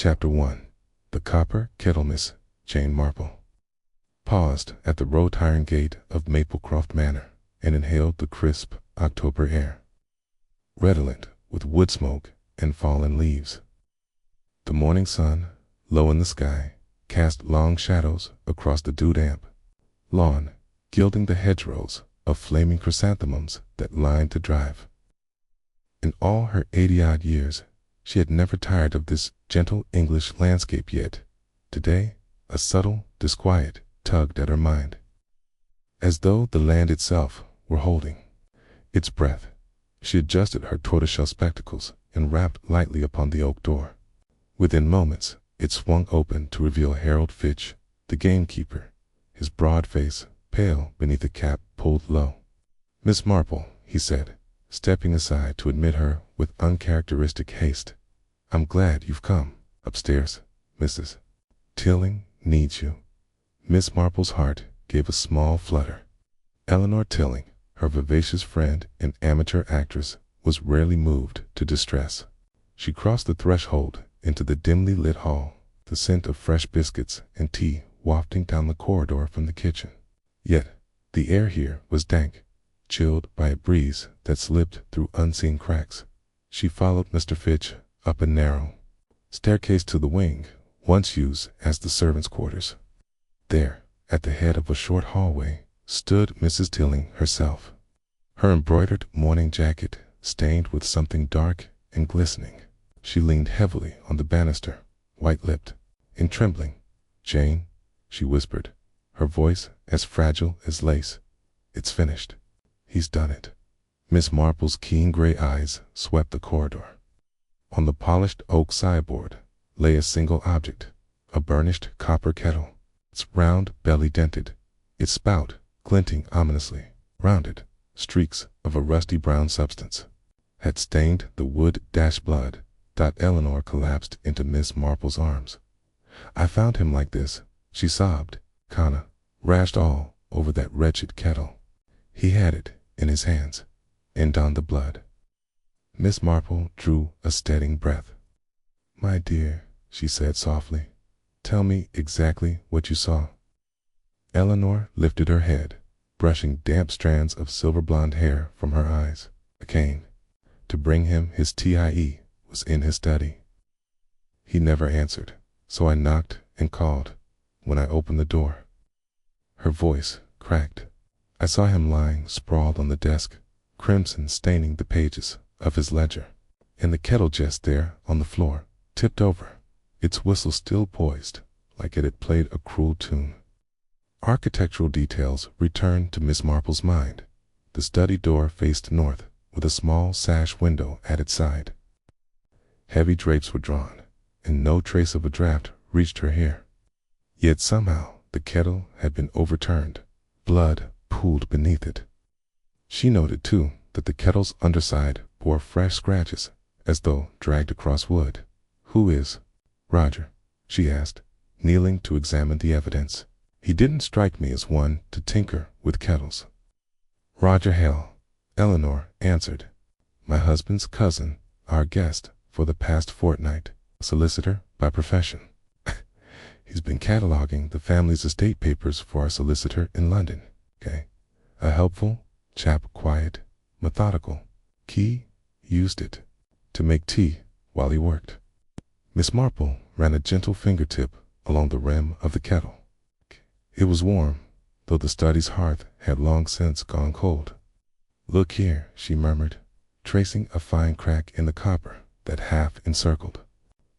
Chapter 1. The Copper Kettle. Miss Jane Marple paused at the road-iron gate of Maplecroft Manor and inhaled the crisp October air, redolent with wood smoke and fallen leaves. The morning sun, low in the sky, cast long shadows across the dew-damp lawn, gilding the hedgerows of flaming chrysanthemums that lined the drive. In all her 80-odd years, she had never tired of this gentle English landscape yet. Today, a subtle disquiet tugged at her mind, as though the land itself were holding its breath. She adjusted her tortoiseshell spectacles and rapped lightly upon the oak door. Within moments, it swung open to reveal Harold Fitch, the gamekeeper, his broad face pale beneath a cap pulled low. "Miss Marple," he said, stepping aside to admit her with uncharacteristic haste. "I'm glad you've come. Upstairs, Mrs. Tilling needs you." Miss Marple's heart gave a small flutter. Eleanor Tilling, her vivacious friend and amateur actress, was rarely moved to distress. She crossed the threshold into the dimly lit hall, the scent of fresh biscuits and tea wafting down the corridor from the kitchen. Yet the air here was dank, chilled by a breeze that slipped through unseen cracks. She followed Mr. Fitch up a narrow staircase to the wing once used as the servants' quarters. There, at the head of a short hallway, stood Mrs. Tilling herself, her embroidered morning jacket stained with something dark and glistening. She leaned heavily on the banister, white-lipped and trembling. "Jane," she whispered, her voice as fragile as lace, "it's finished. He's done it." Miss Marple's keen gray eyes swept the corridor. On the polished oak sideboard lay a single object, a burnished copper kettle, its round belly dented, its spout glinting ominously. Rounded streaks of a rusty brown substance had stained the wood-dash blood. Eleanor collapsed into Miss Marple's arms. "I found him like this," she sobbed, "kinda rashed all over that wretched kettle. He had it in his hands, and on the blood." Miss Marple drew a steadying breath. "My dear," she said softly, "tell me exactly what you saw." Eleanor lifted her head, brushing damp strands of silver blonde hair from her eyes. "A cane to bring him his tie was in his study. He never answered, so I knocked and called. When I opened the door," her voice cracked, "I saw him lying sprawled on the desk, crimson staining the pages of his ledger, and the kettle just there on the floor, tipped over, its whistle still poised like it had played a cruel tune." Architectural details returned to Miss Marple's mind. The study door faced north, with a small sash window at its side. Heavy drapes were drawn, and no trace of a draft reached her ear. Yet somehow the kettle had been overturned. Blood pooled beneath it. She noted, too, that the kettle's underside bore fresh scratches, as though dragged across wood. "Who is Roger?" she asked, kneeling to examine the evidence. "He didn't strike me as one to tinker with kettles." "Roger Hale," Eleanor answered. "My husband's cousin, our guest for the past fortnight, a solicitor by profession. He's been cataloging the family's estate papers for our solicitor in London. A helpful chap, quiet, methodical. He used it to make tea while he worked." Miss Marple ran a gentle fingertip along the rim of the kettle. It was warm, though the study's hearth had long since gone cold. "Look here," she murmured, tracing a fine crack in the copper that half encircled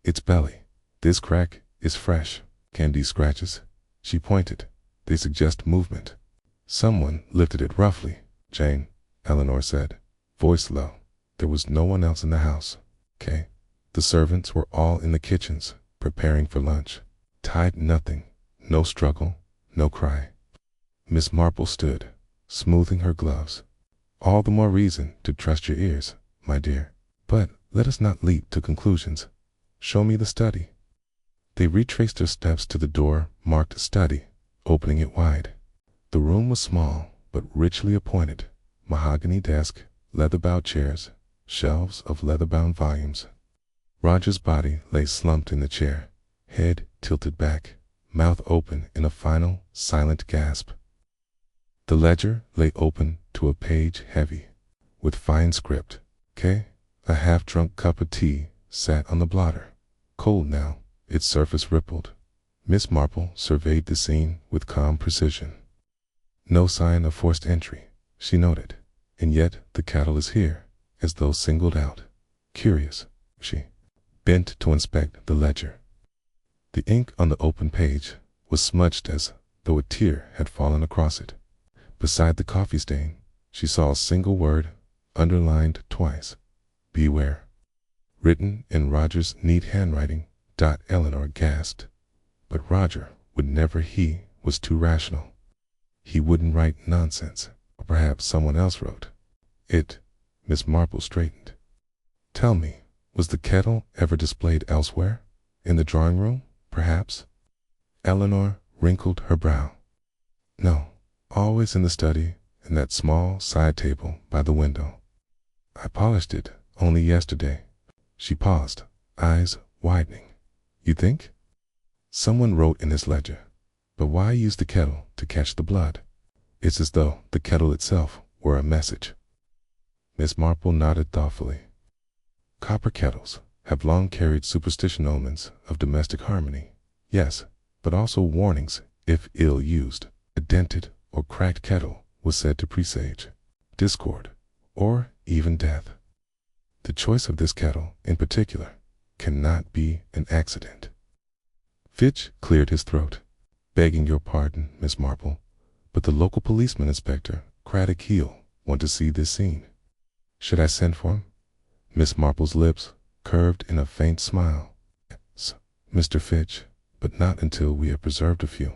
its belly. "This crack is fresh. Can these scratches?" She pointed. "They suggest movement. Someone lifted it roughly." "Jane," Eleanor said, voice low. "There was no one else in the house. The servants were all in the kitchens, preparing for lunch. Tied nothing. No struggle, no cry." Miss Marple stood, smoothing her gloves. "All the more reason to trust your ears, my dear. But let us not leap to conclusions. Show me the study." They retraced their steps to the door marked "Study," opening it wide. The room was small, but richly appointed. Mahogany desk, leather-bound chairs, shelves of leather-bound volumes. Roger's body lay slumped in the chair, head tilted back, mouth open in a final, silent gasp. The ledger lay open to a page heavy with fine script. K. A half-drunk cup of tea sat on the blotter. Cold now, its surface rippled. Miss Marple surveyed the scene with calm precision. No sign of forced entry, she noted, and yet the kettle is here, as though singled out. Curious, she bent to inspect the ledger. The ink on the open page was smudged as though a tear had fallen across it. Beside the coffee stain, she saw a single word, underlined twice. Beware. Written in Roger's neat handwriting. Eleanor gasped. But Roger would never. He was too rational. He wouldn't write nonsense. Or perhaps someone else wrote it. Miss Marple straightened. Tell me, was the kettle ever displayed elsewhere? In the drawing room, perhaps? Eleanor wrinkled her brow. No, always in the study, in that small side table by the window. I polished it only yesterday. She paused, eyes widening. You think? Someone wrote in this ledger. But why use the kettle to catch the blood? It's as though the kettle itself were a message. Miss Marple nodded thoughtfully. Copper kettles have long carried superstition omens of domestic harmony. Yes, but also warnings if ill used. A dented or cracked kettle was said to presage discord or even death. The choice of this kettle, in particular, cannot be an accident. Fitch cleared his throat. Begging your pardon, Miss Marple, but the local policeman inspector, Craddock Heel, want to see this scene. Should I send for him? Miss Marple's lips curved in a faint smile. Yes, Mr. Fitch, but not until we have preserved a few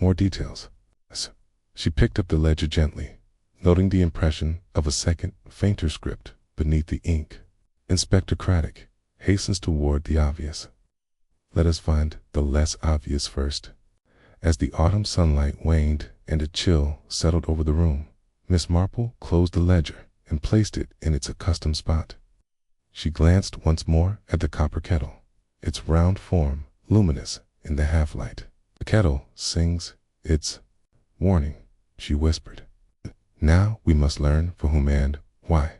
more details. Yes. She picked up the ledger gently, noting the impression of a second, fainter script beneath the ink. Inspector Craddock hastens toward the obvious. Let us find the less obvious first. As the autumn sunlight waned and a chill settled over the room, Miss Marple closed the ledger and placed it in its accustomed spot. She glanced once more at the copper kettle, its round form luminous in the half-light. The kettle sings its warning, she whispered. Now we must learn for whom and why.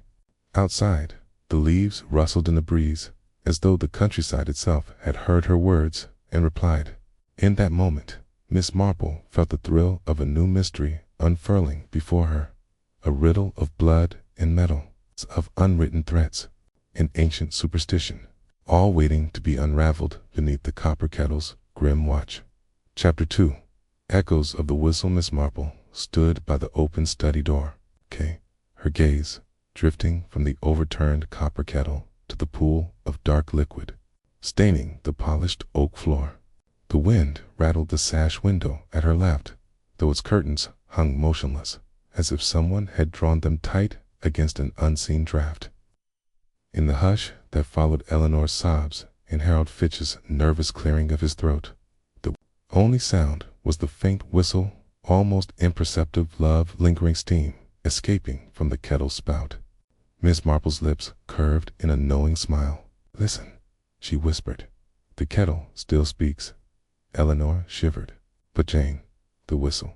Outside, the leaves rustled in the breeze, as though the countryside itself had heard her words and replied. In that moment, Miss Marple felt the thrill of a new mystery unfurling before her, a riddle of blood and metal, of unwritten threats and ancient superstition, all waiting to be unraveled beneath the copper kettle's grim watch. Chapter 2. Echoes of the whistle. Miss Marple stood by the open study door, her gaze drifting from the overturned copper kettle to the pool of dark liquid, staining the polished oak floor. The wind rattled the sash window at her left, though its curtains hung motionless, as if someone had drawn them tight against an unseen draft. In the hush that followed Eleanor's sobs and Harold Fitch's nervous clearing of his throat, the only sound was the faint whistle, almost imperceptible love-lingering steam escaping from the kettle's spout. Miss Marple's lips curved in a knowing smile. Listen, she whispered. The kettle still speaks. Eleanor shivered. But Jane, the whistle.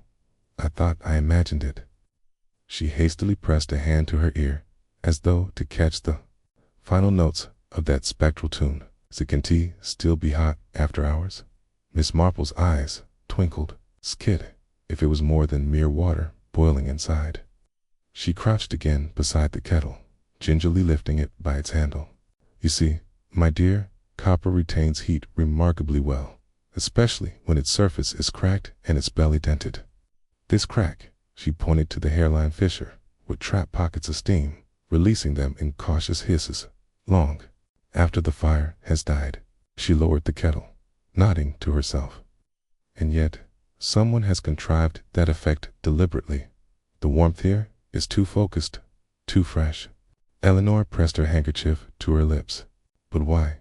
I thought I imagined it. She hastily pressed a hand to her ear, as though to catch the final notes of that spectral tune. Can tea still be hot after hours? Miss Marple's eyes twinkled. Skid, if it was more than mere water boiling inside. She crouched again beside the kettle, gingerly lifting it by its handle. You see, my dear, copper retains heat remarkably well, especially when its surface is cracked and its belly dented. This crack, she pointed to the hairline fissure, would trap pockets of steam, releasing them in cautious hisses. Long after the fire has died, she lowered the kettle, nodding to herself. And yet, someone has contrived that effect deliberately. The warmth here is too focused, too fresh. Eleanor pressed her handkerchief to her lips. But why?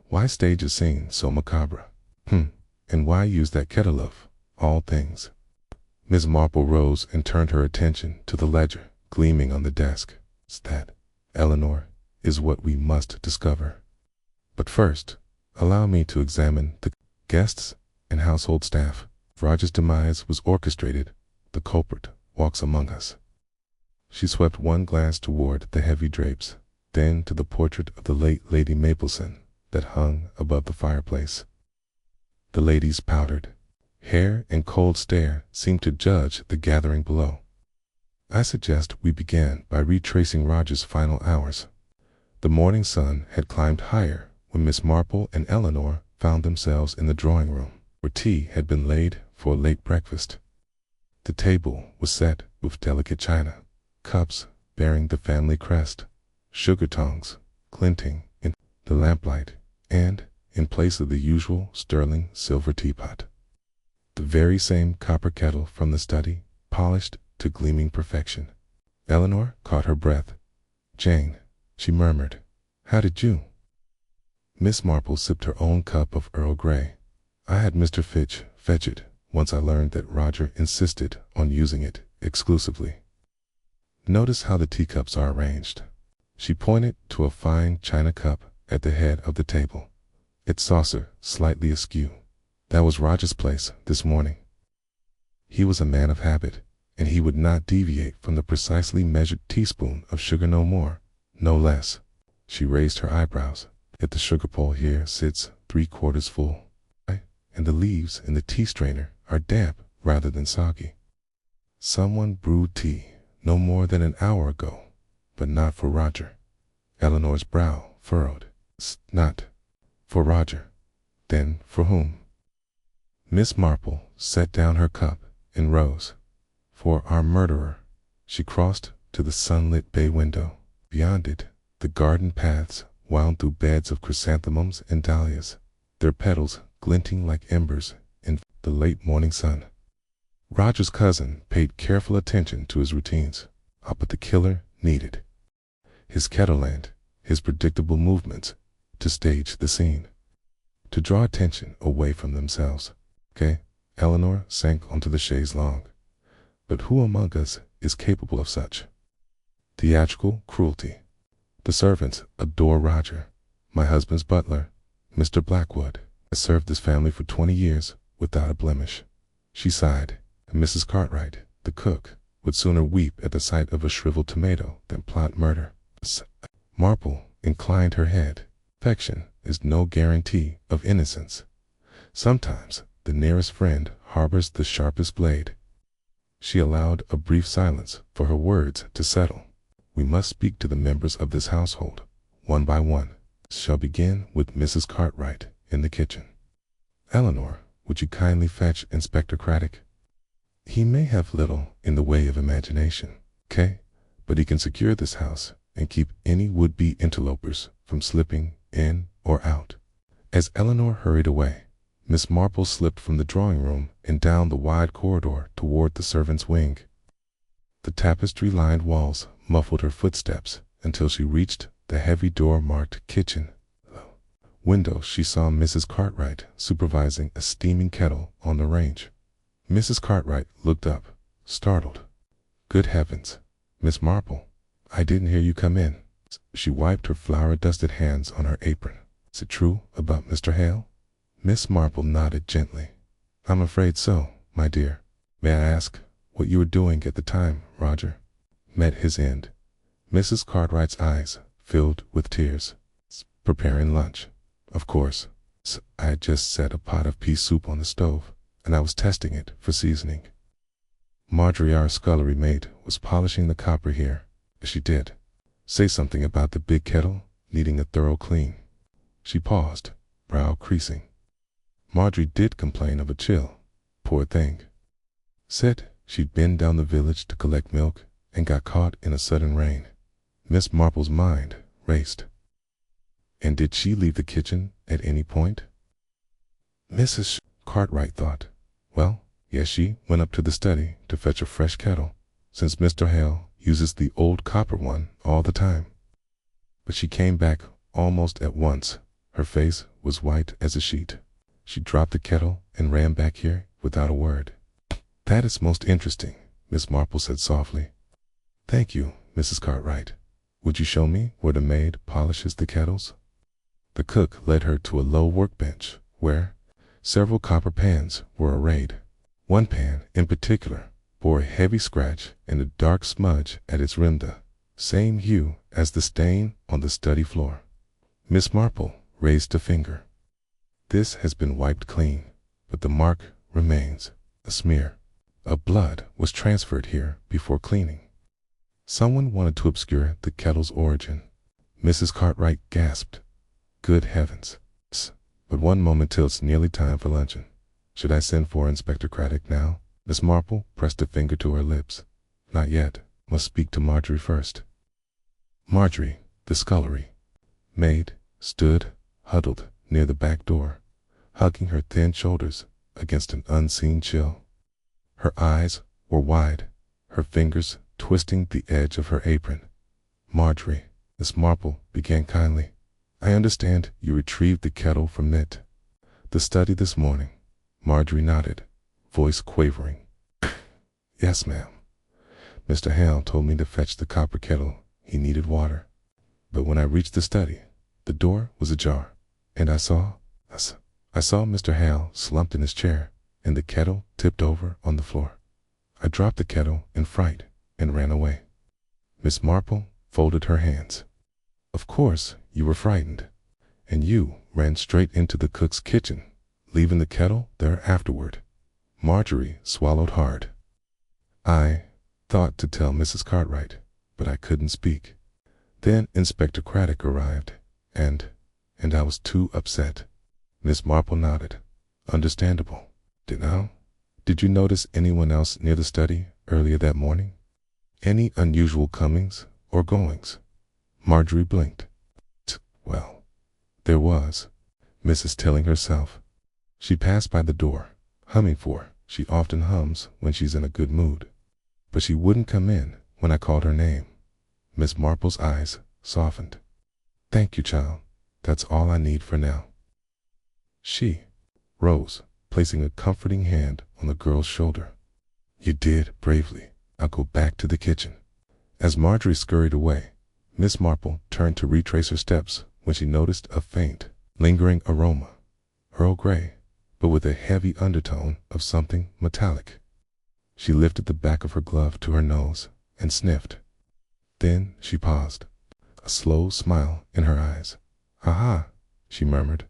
Why stage a scene so macabre? And why use that kettle of all things? Miss Marple rose and turned her attention to the ledger gleaming on the desk. That, Eleanor, is what we must discover. But first, allow me to examine the guests and household staff. Roger's demise was orchestrated. The culprit walks among us. She swept one glance toward the heavy drapes, then to the portrait of the late Lady Mapleson that hung above the fireplace. The lady's powdered hair and cold stare seemed to judge the gathering below. I suggest we begin by retracing Roger's final hours. The morning sun had climbed higher when Miss Marple and Eleanor found themselves in the drawing room, where tea had been laid for a late breakfast. The table was set with delicate china, cups bearing the family crest, sugar tongs glinting in the lamplight, and, in place of the usual sterling silver teapot, the very same copper kettle from the study, polished to gleaming perfection. Eleanor caught her breath. "Jane," she murmured, "how did you?" Miss Marple sipped her own cup of Earl Grey. "I had Mr. Fitch fetch it once I learned that Roger insisted on using it exclusively. Notice how the teacups are arranged." She pointed to a fine china cup at the head of the table, its saucer slightly askew. "That was Roger's place this morning. He was a man of habit, and he would not deviate from the precisely measured teaspoon of sugar, no more, no less." She raised her eyebrows. "Yet the sugar bowl here sits 3/4 full, and the leaves in the tea strainer are damp rather than soggy. Someone brewed tea no more than an hour ago, but not for Roger." Eleanor's brow furrowed. "Not for Roger. Then for whom?" Miss Marple set down her cup and rose. "For our murderer." She crossed to the sunlit bay window. Beyond it, the garden paths wound through beds of chrysanthemums and dahlias, their petals glinting like embers in the late morning sun. Roger's cousin paid careful attention to his routines, but the killer needed his kettle and his predictable movements to stage the scene, to draw attention away from themselves. "Okay," Eleanor sank onto the chaise longue. "But who among us is capable of such theatrical cruelty? The servants adore Roger. My husband's butler, Mr. Blackwood, has served this family for 20 years without a blemish." She sighed, and Mrs. Cartwright, the cook, would sooner weep at the sight of a shriveled tomato than plot murder. Marple inclined her head. "Affection is no guarantee of innocence. Sometimes the nearest friend harbors the sharpest blade." She allowed a brief silence for her words to settle. "We must speak to the members of this household, one by one. Shall begin with Mrs. Cartwright in the kitchen. Eleanor, would you kindly fetch Inspector Craddock? He may have little in the way of imagination, but he can secure this house and keep any would-be interlopers from slipping in or out." As Eleanor hurried away, Miss Marple slipped from the drawing room and down the wide corridor toward the servants' wing. The tapestry-lined walls muffled her footsteps until she reached the heavy door marked kitchen. Window, she saw Mrs. Cartwright supervising a steaming kettle on the range. Mrs. Cartwright looked up, startled. "Good heavens, Miss Marple, I didn't hear you come in." She wiped her flour-dusted hands on her apron. "Is it true about Mr. Hale?" Miss Marple nodded gently. "I'm afraid so, my dear. May I ask what you were doing at the time Roger met his end?" Mrs. Cartwright's eyes filled with tears. "Preparing lunch, of course. I had just set a pot of pea soup on the stove, and I was testing it for seasoning. Marjorie, our scullery maid, was polishing the copper here. She did say something about the big kettle needing a thorough clean." She paused, brow creasing. "Marjorie did complain of a chill, poor thing. Said she'd been down the village to collect milk and got caught in a sudden rain." Miss Marple's mind raced. "And did she leave the kitchen at any point?" Mrs. Cartwright thought. "Well, yes, she went up to the study to fetch a fresh kettle, since Mr. Hale uses the old copper one all the time. But she came back almost at once. Her face was white as a sheet. She dropped the kettle and ran back here without a word." "That is most interesting," Miss Marple said softly. "Thank you, Mrs. Cartwright. Would you show me where the maid polishes the kettles?" The cook led her to a low workbench where several copper pans were arrayed. One pan, in particular, bore a heavy scratch and a dark smudge at its rim, the same hue as the stain on the study floor. Miss Marple raised a finger. "This has been wiped clean, but the mark remains, a smear of blood was transferred here before cleaning." Someone wanted to obscure the kettle's origin. Mrs. Cartwright gasped. "Good heavens. But one moment till it's nearly time for luncheon. Should I send for Inspector Craddock now?" Miss Marple pressed a finger to her lips. "Not yet. Must speak to Marjorie first." Marjorie, the scullery maid, stood huddled near the back door, hugging her thin shoulders against an unseen chill. Her eyes were wide, her fingers twisting the edge of her apron. "Marjorie," Miss Marple began kindly, "I understand you retrieved the kettle from the study this morning." Marjorie nodded, voice quavering. "Yes, ma'am. Mr. Hale told me to fetch the copper kettle. He needed water. But when I reached the study, the door was ajar, and I saw Mr. Hale slumped in his chair, and the kettle tipped over on the floor. I dropped the kettle in fright and ran away." Miss Marple folded her hands. "Of course you were frightened, and you ran straight into the cook's kitchen, leaving the kettle there afterward." Marjorie swallowed hard. "I thought to tell Mrs. Cartwright, but I couldn't speak. Then Inspector Craddock arrived, and I was too upset." Miss Marple nodded. "Understandable. Did you notice anyone else near the study earlier that morning? Any unusual comings or goings?" Marjorie blinked. "Well, there was Mrs. Tilling herself. She passed by the door, humming, for she often hums when she's in a good mood. But she wouldn't come in when I called her name." Miss Marple's eyes softened. "Thank you, child. That's all I need for now." She rose, placing a comforting hand on the girl's shoulder. "You did bravely. I'll go back to the kitchen." As Marjorie scurried away, Miss Marple turned to retrace her steps when she noticed a faint, lingering aroma, Earl Grey, but with a heavy undertone of something metallic. She lifted the back of her glove to her nose and sniffed. Then she paused, a slow smile in her eyes. "Aha," she murmured.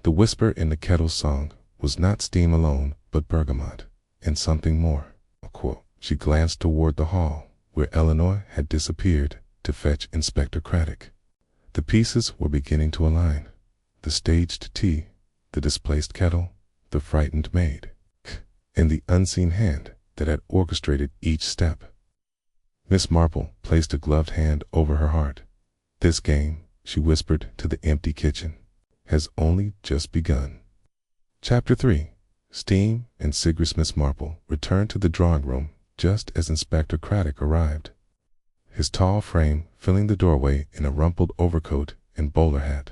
The whisper in the kettle's song was not steam alone, but bergamot, and something more. She glanced toward the hall, where Eleanor had disappeared to fetch Inspector Craddock. The pieces were beginning to align. The staged tea, the displaced kettle, the frightened maid, and the unseen hand that had orchestrated each step. Miss Marple placed a gloved hand over her heart. "This game," she whispered to the empty kitchen, "has only just begun." Chapter 3. Steam and Sigrist. Miss Marple returned to the drawing room just as Inspector Craddock arrived, his tall frame filling the doorway in a rumpled overcoat and bowler hat.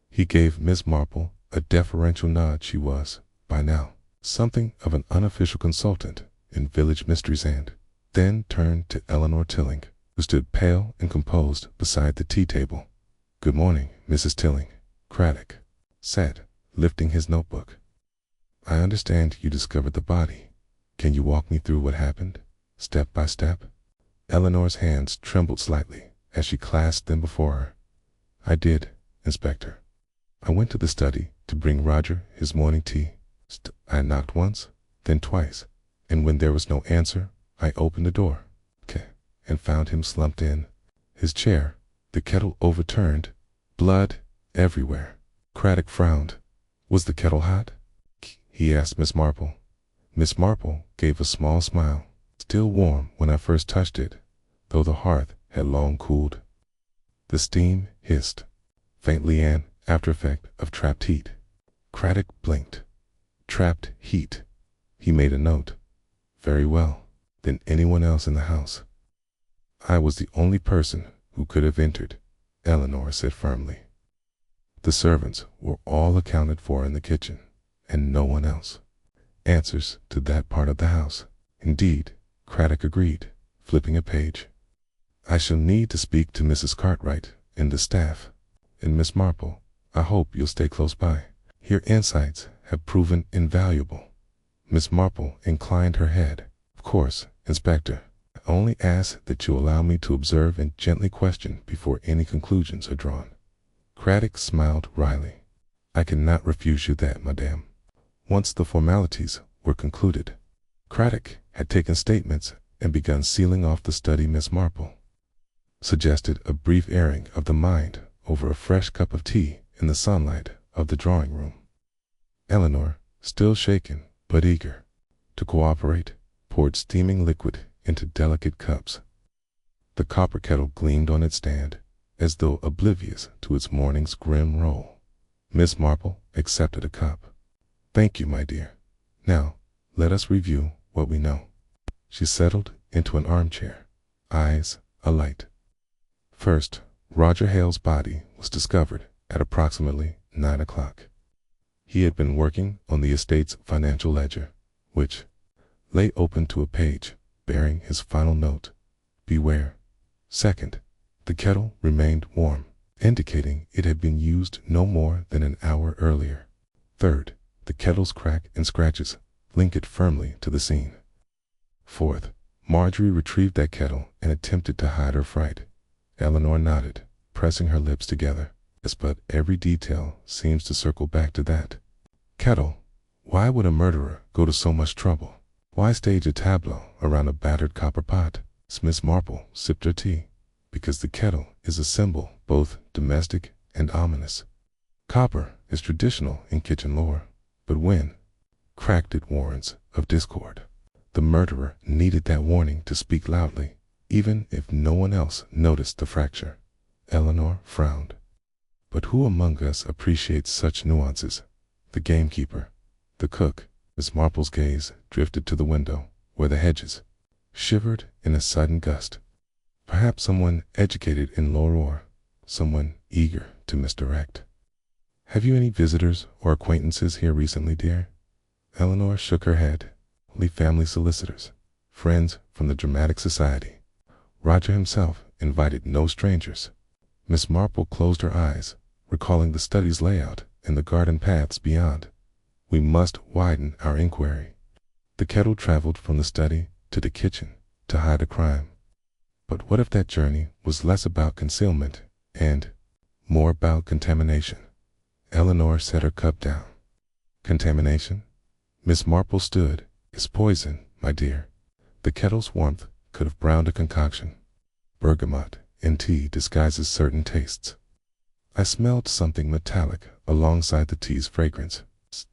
He gave Miss Marple a deferential nod. She was, by now, something of an unofficial consultant in village mysteries, and then turned to Eleanor Tilling, who stood pale and composed beside the tea table. "Good morning, Mrs. Tilling," Craddock said, lifting his notebook. "I understand you discovered the body. Can you walk me through what happened, step by step?" Eleanor's hands trembled slightly as she clasped them before her. "I did, Inspector. I went to the study to bring Roger his morning tea. I knocked once, then twice, and when there was no answer, I opened the door and found him slumped in his chair, the kettle overturned, blood everywhere." Craddock frowned. "Was the kettle hot?" he asked Miss Marple. Miss Marple gave a small smile. "Still warm when I first touched it, though the hearth had long cooled." The steam hissed, faintly an after effect of trapped heat. Craddock blinked. Trapped heat. He made a note. "Very well. Than anyone else in the house." "I was the only person who could have entered," Eleanor said firmly. "The servants were all accounted for in the kitchen, and no one else. Answers to that part of the house." "Indeed," Craddock agreed, flipping a page. "I shall need to speak to Mrs. Cartwright and the staff," and Miss Marple I hope you'll stay close by. Your insights have proven invaluable. Miss Marple inclined her head. Of course, Inspector. I only ask that you allow me to observe and gently question before any conclusions are drawn. Craddock smiled wryly. I cannot refuse you that, madame. Once the formalities were concluded, Craddock had taken statements and begun sealing off the study. Miss Marple suggested a brief airing of the mind over a fresh cup of tea in the sunlight of the drawing room. Eleanor, still shaken but eager to cooperate, poured steaming liquid into delicate cups. The copper kettle gleamed on its stand, as though oblivious to its morning's grim role. Miss Marple accepted a cup. Thank you, my dear. Now, let us review what we know. She settled into an armchair, eyes alight. First, Roger Hale's body was discovered at approximately 9 o'clock. He had been working on the estate's financial ledger, which lay open to a page bearing his final note, "Beware." Second, the kettle remained warm, indicating it had been used no more than an hour earlier. Third, the kettle's crack and scratches linked it firmly to the scene. Fourth, Marjorie retrieved that kettle and attempted to hide her fright. Eleanor nodded, pressing her lips together. Yes, but every detail seems to circle back to that kettle. Why would a murderer go to so much trouble? Why stage a tableau around a battered copper pot? Miss Marple sipped her tea. Because the kettle is a symbol both domestic and ominous. Copper is traditional in kitchen lore, but when cracked it warns of discord. The murderer needed that warning to speak loudly, even if no one else noticed the fracture. Eleanor frowned. But who among us appreciates such nuances? The gamekeeper, the cook. Miss Marple's gaze drifted to the window, where the hedges shivered in a sudden gust. Perhaps someone educated in lore, someone eager to misdirect. Have you any visitors or acquaintances here recently, dear? Eleanor shook her head. Only family solicitors, friends from the Dramatic Society. Roger himself invited no strangers. Miss Marple closed her eyes, recalling the study's layout and the garden paths beyond. We must widen our inquiry. The kettle traveled from the study to the kitchen to hide a crime. But what if that journey was less about concealment and more about contamination? Eleanor set her cup down. Contamination? Miss Marple stood. It's poison, my dear. The kettle's warmth could have browned a concoction. Bergamot in tea disguises certain tastes. I smelled something metallic alongside the tea's fragrance.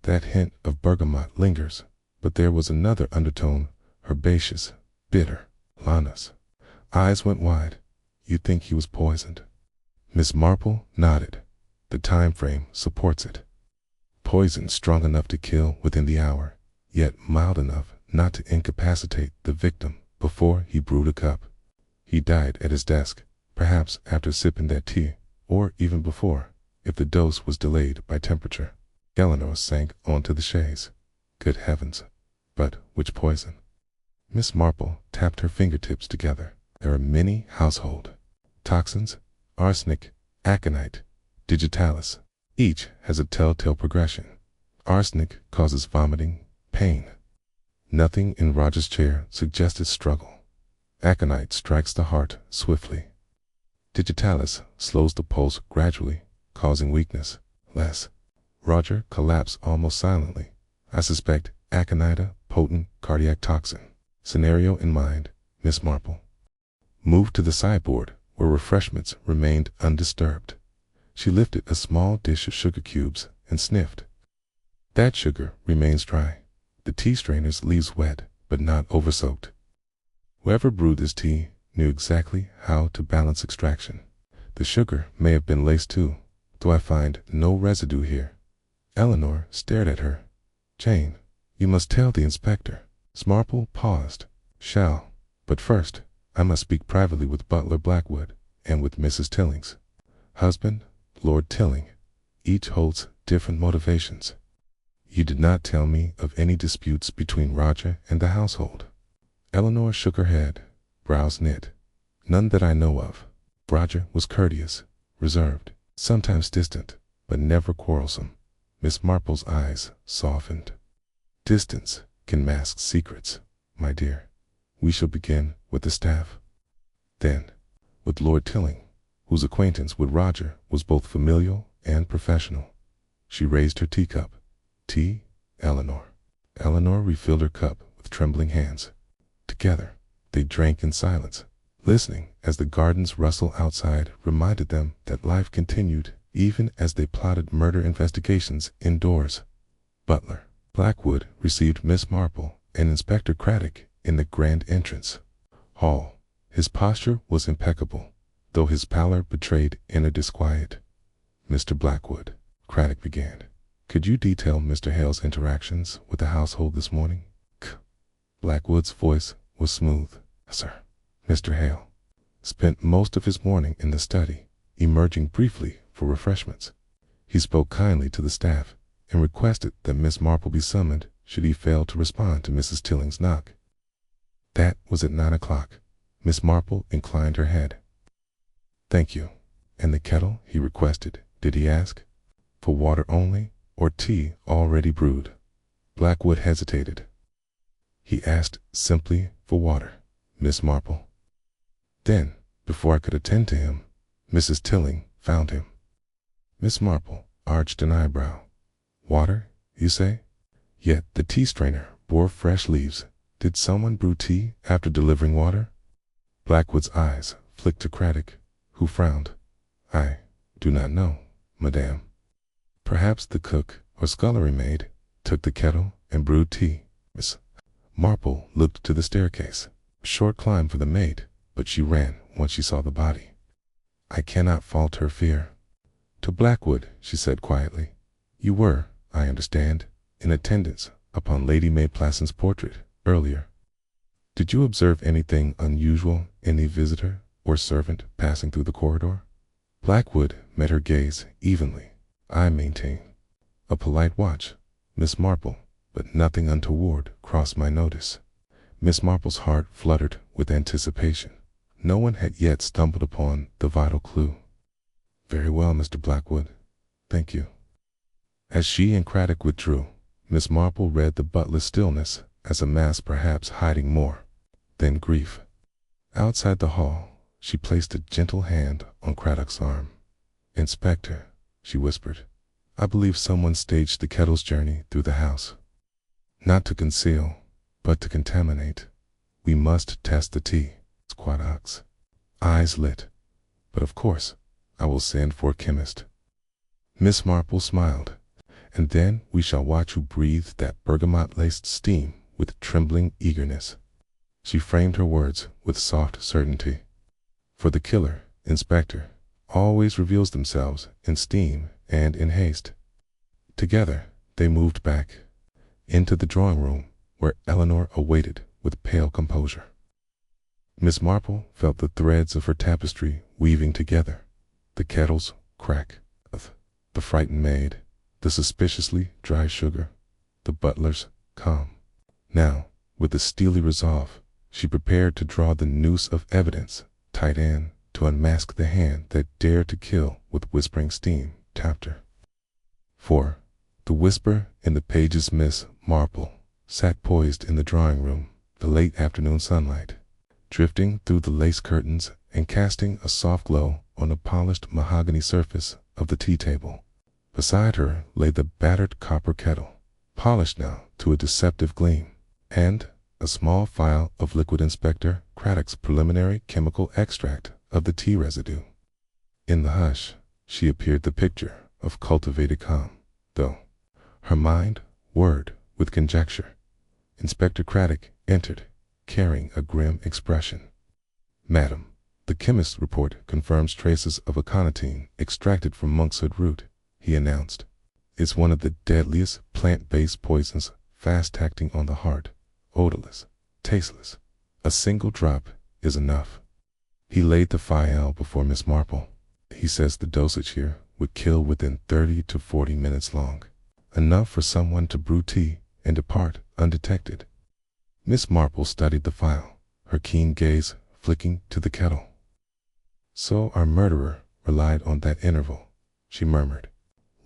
That hint of bergamot lingers, but there was another undertone, herbaceous, bitter. Lana's eyes went wide. You think he was poisoned? Miss Marple nodded. The time frame supports it. Poison strong enough to kill within the hour, yet mild enough not to incapacitate the victim before he brewed a cup. He died at his desk, perhaps after sipping that tea, or even before, if the dose was delayed by temperature. Eleanor sank onto the chaise. Good heavens! But which poison? Miss Marple tapped her fingertips together. There are many household toxins: arsenic, aconite, digitalis. Each has a telltale progression. Arsenic causes vomiting, pain. Nothing in Roger's chair suggested struggle. Aconite strikes the heart swiftly. Digitalis slows the pulse gradually, causing weakness. Roger collapsed almost silently. I suspect aconite, potent cardiac toxin. Scenario in mind, Miss Marple moved to the sideboard where refreshments remained undisturbed. She lifted a small dish of sugar cubes and sniffed. That sugar remains dry. The tea strainer's leaves wet, but not oversoaked. Whoever brewed this tea knew exactly how to balance extraction. The sugar may have been laced too, though I find no residue here. Eleanor stared at her. Jane, you must tell the inspector. Miss Marple paused. Shall, but first, I must speak privately with Butler Blackwood and with Mrs. Tillings. Husband, Lord Tilling. Each holds different motivations. You did not tell me of any disputes between Roger and the household. Eleanor shook her head, brows knit. None that I know of. Roger was courteous, reserved, sometimes distant, but never quarrelsome. Miss Marple's eyes softened. Distance can mask secrets, my dear. We shall begin with the staff. Then, with Lord Tilling, whose acquaintance with Roger was both familial and professional. She raised her teacup. Tea, Eleanor. Eleanor refilled her cup with trembling hands. Together, they drank in silence, listening as the garden's rustle outside reminded them that life continued even as they plotted murder investigations indoors. Butler Blackwood received Miss Marple and Inspector Craddock in the grand entrance hall. His posture was impeccable, though his pallor betrayed inner disquiet. Mr. Blackwood, Craddock began, could you detail Mr. Hale's interactions with the household this morning? Blackwood's voice was smooth. Sir, Mr. Hale spent most of his morning in the study, emerging briefly for refreshments. He spoke kindly to the staff and requested that Miss Marple be summoned should he fail to respond to Mrs. Tilling's knock. That was at 9 o'clock. Miss Marple inclined her head. Thank you. And the kettle, he requested, did he ask? For water only, or tea already brewed? Blackwood hesitated. He asked simply for water, Miss Marple. Then, before I could attend to him, Mrs. Tilling found him. Miss Marple arched an eyebrow. Water, you say? Yet the tea strainer bore fresh leaves. Did someone brew tea after delivering water? Blackwood's eyes flicked to Craddock, who frowned. I do not know, madame. Perhaps the cook or scullery maid took the kettle and brewed tea. Miss Marple looked to the staircase. A short climb for the maid, but she ran once she saw the body. I cannot fault her fear. To Blackwood, she said quietly, you were, I understand, in attendance upon Lady May Plasson's portrait earlier. Did you observe anything unusual in the visitor or servant passing through the corridor? Blackwood met her gaze evenly. I maintain a polite watch, Miss Marple, but nothing untoward crossed my notice. Miss Marple's heart fluttered with anticipation. No one had yet stumbled upon the vital clue. Very well, Mr. Blackwood. Thank you. As she and Craddock withdrew, Miss Marple read the butler's stillness as a mask perhaps hiding more than grief. Outside the hall, she placed a gentle hand on Craddock's arm. Inspector, she whispered, I believe someone staged the Kettle's journey through the house. Not to conceal, but to contaminate. We must test the tea. Quaddock's eyes lit. But of course, I will send for a chemist. Miss Marple smiled. And then we shall watch who breathed that bergamot-laced steam with trembling eagerness. She framed her words with soft certainty. For the killer, Inspector, always reveals themselves in steam and in haste. Together, they moved back into the drawing room where Eleanor awaited with pale composure. Miss Marple felt the threads of her tapestry weaving together, the kettle's crack, the frightened maid, the suspiciously dry sugar, the butler's calm. Now, with a steely resolve, she prepared to draw the noose of evidence tight in to unmask the hand that dared to kill with whispering steam tapped her. For the whisper in the pages Miss Marple sat poised in the drawing room, the late afternoon sunlight, drifting through the lace curtains and casting a soft glow on the polished mahogany surface of the tea table. Beside her lay the battered copper kettle, polished now to a deceptive gleam, and a small phial of liquid Inspector Craddock's preliminary chemical extract of the tea residue. In the hush, she appeared the picture of cultivated calm, though her mind whirred with conjecture. Inspector Craddock entered, carrying a grim expression. Madam, the chemist's report confirms traces of aconitine extracted from monkshood root, he announced. It's one of the deadliest plant-based poisons, fast-acting on the heart, odorless, tasteless. A single drop is enough. He laid the phial before Miss Marple. He says the dosage here would kill within 30 to 40 minutes long, enough for someone to brew tea and depart undetected. Miss Marple studied the phial, her keen gaze flicking to the kettle. So our murderer relied on that interval, she murmured.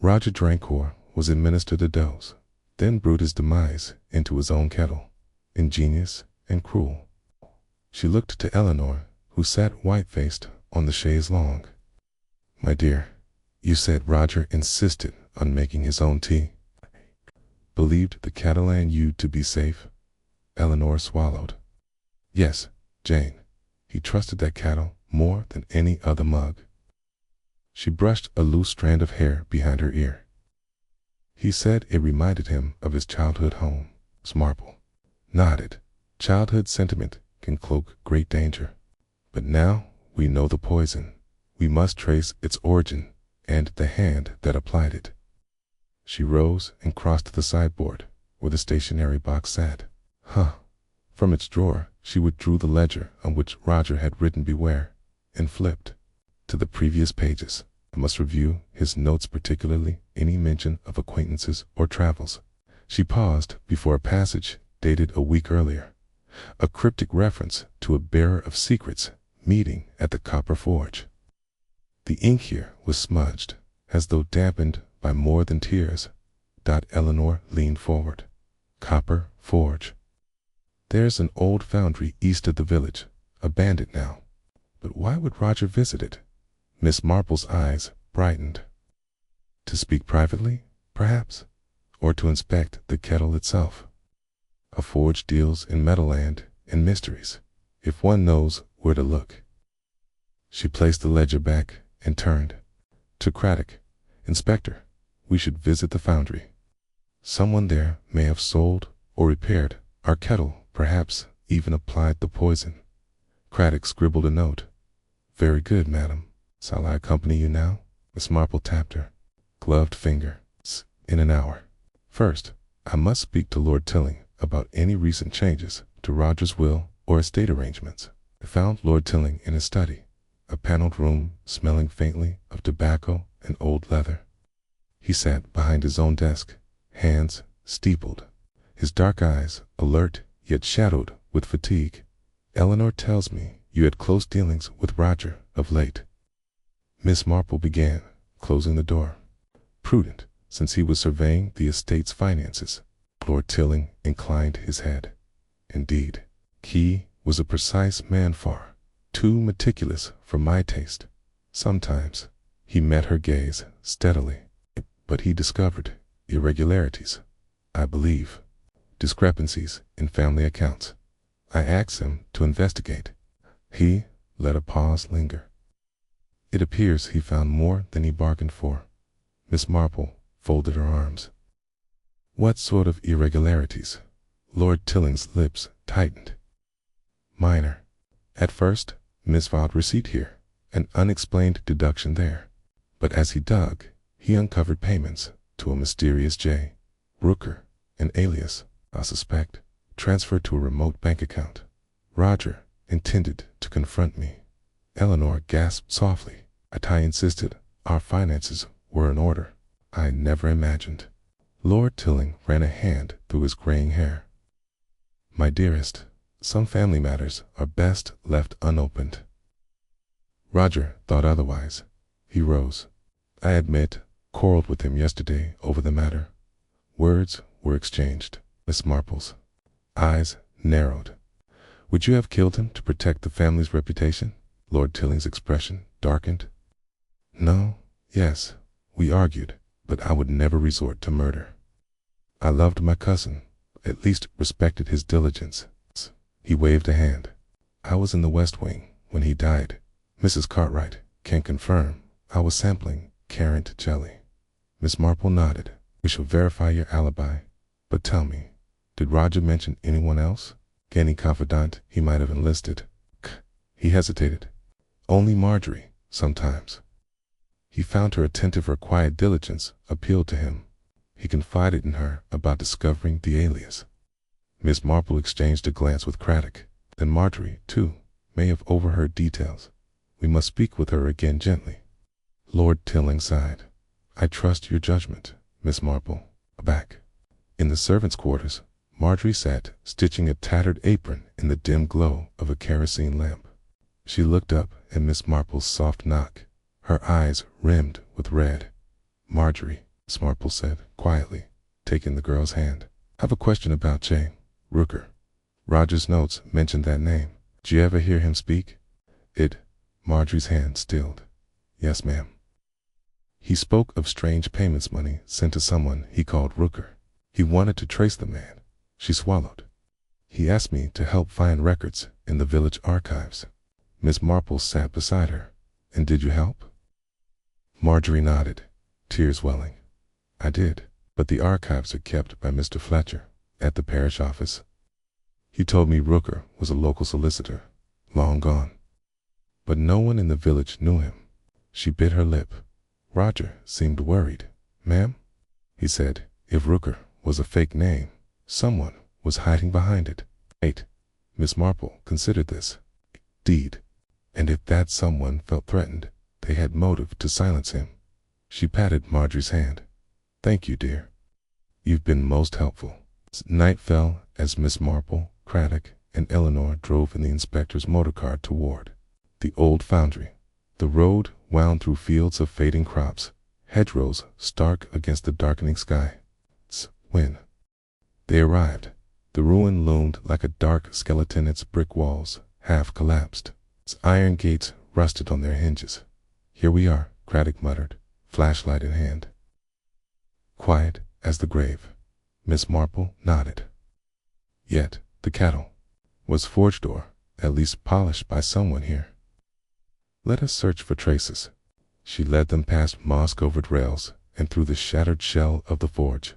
Roger Drancourt was administered a dose, then brewed his demise into his own kettle. Ingenious and cruel. She looked to Eleanor, who sat white-faced on the chaise longue. "My dear, you said Roger insisted on making his own tea. Believed the Catalan you to be safe?" Eleanor swallowed. "Yes, Jane. He trusted that cattle more than any other mug." She brushed a loose strand of hair behind her ear. "He said it reminded him of his childhood home." Marple nodded. "Childhood sentiment can cloak great danger. But now we know the poison. We must trace its origin and the hand that applied it." She rose and crossed to the sideboard where the stationery box sat. From its drawer she withdrew the ledger on which Roger had written "Beware" and flipped to the previous pages. "I must review his notes, particularly any mention of acquaintances or travels." She paused before a passage dated a week earlier, a cryptic reference to a bearer of secrets meeting at the copper forge. The ink here was smudged, as though dampened by more than tears. Eleanor leaned forward. "Copper forge. There's an old foundry east of the village, abandoned now. But why would Roger visit it?" Miss Marple's eyes brightened. "To speak privately, perhaps, or to inspect the kettle itself. A forge deals in metalland and mysteries, if one knows where to look." She placed the ledger back and turned to Craddock. "Inspector, we should visit the foundry. Someone there may have sold or repaired our kettle, perhaps even applied the poison." Craddock scribbled a note. "Very good, madam. Shall I accompany you now?" Miss Marple tapped her gloved finger. "In an hour. First, I must speak to Lord Tilling about any recent changes to Roger's will or estate arrangements." I found Lord Tilling in his study, a paneled room smelling faintly of tobacco and old leather. He sat behind his own desk, hands steepled, his dark eyes alert yet shadowed with fatigue. "Eleanor tells me you had close dealings with Roger of late." Miss Marple began, closing the door. "Prudent, since he was surveying the estate's finances." Lord Tilling inclined his head. "Indeed, he was a precise man, far too meticulous for my taste. Sometimes." He met her gaze steadily. "But he discovered irregularities, I believe, discrepancies in family accounts. I asked him to investigate." He let a pause linger. "It appears he found more than he bargained for." Miss Marple folded her arms. "What sort of irregularities?" Lord Tilling's lips tightened. "Minor. At first, misfiled receipt here, an unexplained deduction there. But as he dug, he uncovered payments to a mysterious J. Rooker, an alias, I suspect, transferred to a remote bank account. Roger intended to confront me." Eleanor gasped softly. "I insisted our finances were in order. I never imagined." Lord Tilling ran a hand through his graying hair. "My dearest, some family matters are best left unopened." Roger thought otherwise. He rose. "I admit, quarreled with him yesterday over the matter." Words were exchanged. Miss Marple's eyes narrowed. "Would you have killed him to protect the family's reputation?" Lord Tilling's expression darkened. "No, yes, we argued, but I would never resort to murder. I loved my cousin, at least respected his diligence." He waved a hand. "I was in the West Wing when he died. Mrs. Cartwright can confirm I was sampling currant jelly." Miss Marple nodded. "We shall verify your alibi. But tell me, did Roger mention anyone else? Any confidant he might have enlisted?" He hesitated. "Only Marjorie, sometimes." He found her attentive or quiet diligence appealed to him. He confided in her about discovering the alias. Miss Marple exchanged a glance with Craddock. "Then Marjorie, too, may have overheard details. We must speak with her again gently." Lord Tilling sighed. "I trust your judgment, Miss Marple." Back in the servants' quarters, Marjorie sat stitching a tattered apron in the dim glow of a kerosene lamp. She looked up at Miss Marple's soft knock, her eyes rimmed with red. "Marjorie, Miss Marple said quietly, taking the girl's hand. "I have a question about Jane Rooker. Roger's notes mentioned that name. Did you ever hear him speak?" Marjorie's hand stilled. "Yes, ma'am. He spoke of strange payments money sent to someone he called Rooker. He wanted to trace the man." She swallowed. "He asked me to help find records in the village archives." Miss Marple sat beside her. "And did you help?" Marjorie nodded, tears welling. "I did, but the archives are kept by Mr. Fletcher at the parish office. He told me Rooker was a local solicitor, long gone. But no one in the village knew him." She bit her lip. Roger seemed worried. "Ma'am," he said, "if Rooker was a fake name, someone was hiding behind it." Miss Marple considered this. "Indeed. And if that someone felt threatened, they had motive to silence him." She patted Marjorie's hand. "Thank you, dear. You've been most helpful." Night fell as Miss Marple, Craddock, and Eleanor drove in the inspector's motorcar toward the old foundry. The road wound through fields of fading crops, hedgerows stark against the darkening sky. When they arrived, the ruin loomed like a dark skeleton, its brick walls half collapsed. Its iron gates rusted on their hinges. "Here we are," Craddock muttered, flashlight in hand. "Quiet as the grave." Miss Marple nodded. "Yet the Kettle was forged, or at least polished, by someone here. Let us search for traces." She led them past moss-covered rails and through the shattered shell of the forge.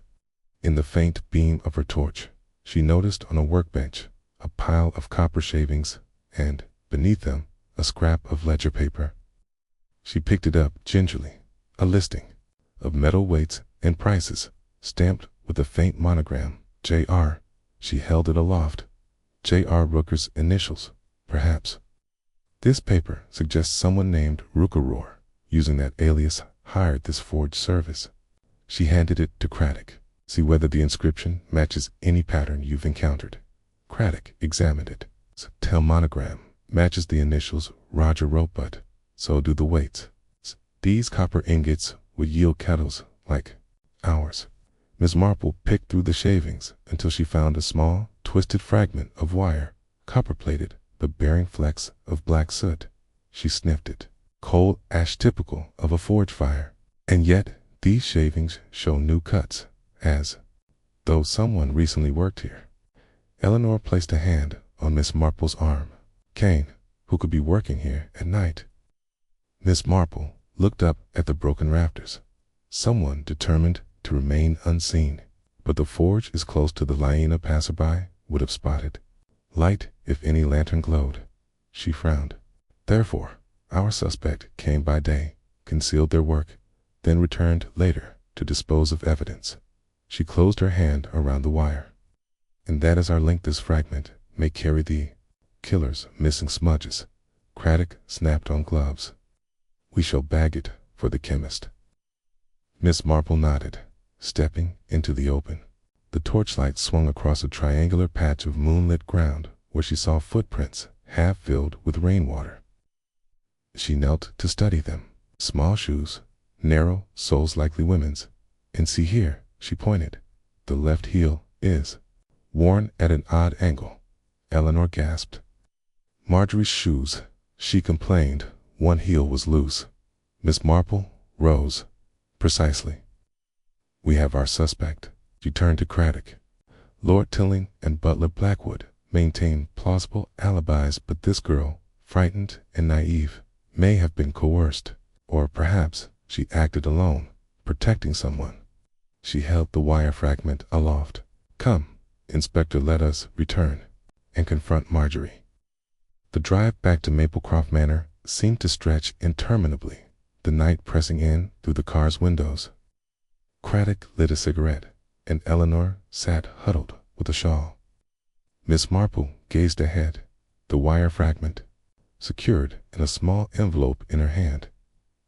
In the faint beam of her torch, she noticed on a workbench a pile of copper shavings and, beneath them, a scrap of ledger paper. She picked it up gingerly, a listing of metal weights and prices, stamped with a faint monogram, J.R. She held it aloft. J.R. Rooker's initials, perhaps. "This paper suggests someone named Rooker, using that alias, hired this forged service." She handed it to Craddock. "See whether the inscription matches any pattern you've encountered." Craddock examined it. "Tell monogram matches the initials Roger wrote, but so do the weights. These copper ingots would yield kettles like ours." Miss Marple picked through the shavings until she found a small, twisted fragment of wire, copper-plated, but bearing flecks of black soot. She sniffed it. Coal ash, typical of a forge fire. And yet these shavings show new cuts, as though someone recently worked here. Eleanor placed a hand on Miss Marple's arm. "Kane, who could be working here at night?" Miss Marple looked up at the broken rafters. "Someone determined to remain unseen. But the forge is close to the line a passerby would have spotted. Light, if any lantern glowed." She frowned. "Therefore, our suspect came by day, concealed their work, then returned later to dispose of evidence." She closed her hand around the wire. "And that is our link. This fragment may carry the killer's missing smudges." Craddock snapped on gloves. "We shall bag it for the chemist." Miss Marple nodded, stepping into the open. The torchlight swung across a triangular patch of moonlit ground where she saw footprints half filled with rainwater. She knelt to study them. Small shoes, narrow soles likely women's. "And see here," she pointed. "The left heel is worn at an odd angle." Eleanor gasped. "Marjorie's shoes," she complained. "One heel was loose." Miss Marple rose. "Precisely. We have our suspect." She turned to Craddock. "Lord Tilling and Butler Blackwood maintain plausible alibis, but this girl, frightened and naive, may have been coerced, or perhaps she acted alone, protecting someone." She held the wire fragment aloft. "Come, Inspector, let us return and confront Marjorie." The drive back to Maplecroft Manor seemed to stretch interminably, the night pressing in through the car's windows. Craddock lit a cigarette, and Eleanor sat huddled with a shawl. Miss Marple gazed ahead, the wire fragment secured in a small envelope in her hand.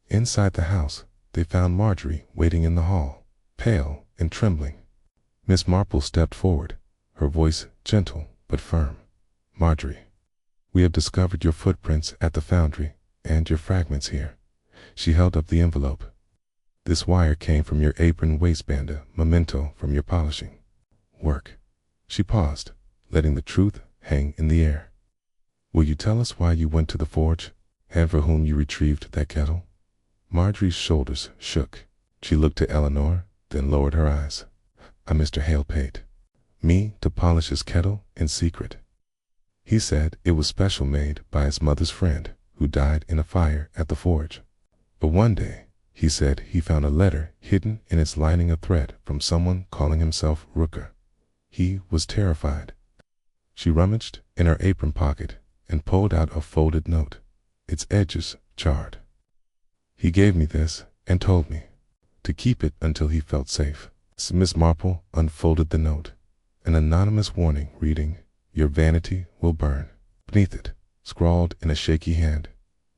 Inside the house, they found Marjorie waiting in the hall, pale and trembling. Miss Marple stepped forward, her voice gentle but firm. "Marjorie, we have discovered your footprints at the foundry and your fragments here." She held up the envelope. This wire came from your apron waistband, a memento from your polishing work. She paused, letting the truth hang in the air. Will you tell us why you went to the forge, and for whom you retrieved that kettle? Marjorie's shoulders shook. She looked to Eleanor, then lowered her eyes. Mr. Hale paid me to polish his kettle in secret. He said it was special made by his mother's friend who died in a fire at the forge. But one day, he said he found a letter hidden in its lining, a thread from someone calling himself Rooker. He was terrified. She rummaged in her apron pocket and pulled out a folded note, its edges charred. He gave me this and told me to keep it until he felt safe. Miss Marple unfolded the note, an anonymous warning reading, "Your vanity will burn." Beneath it, scrawled in a shaky hand,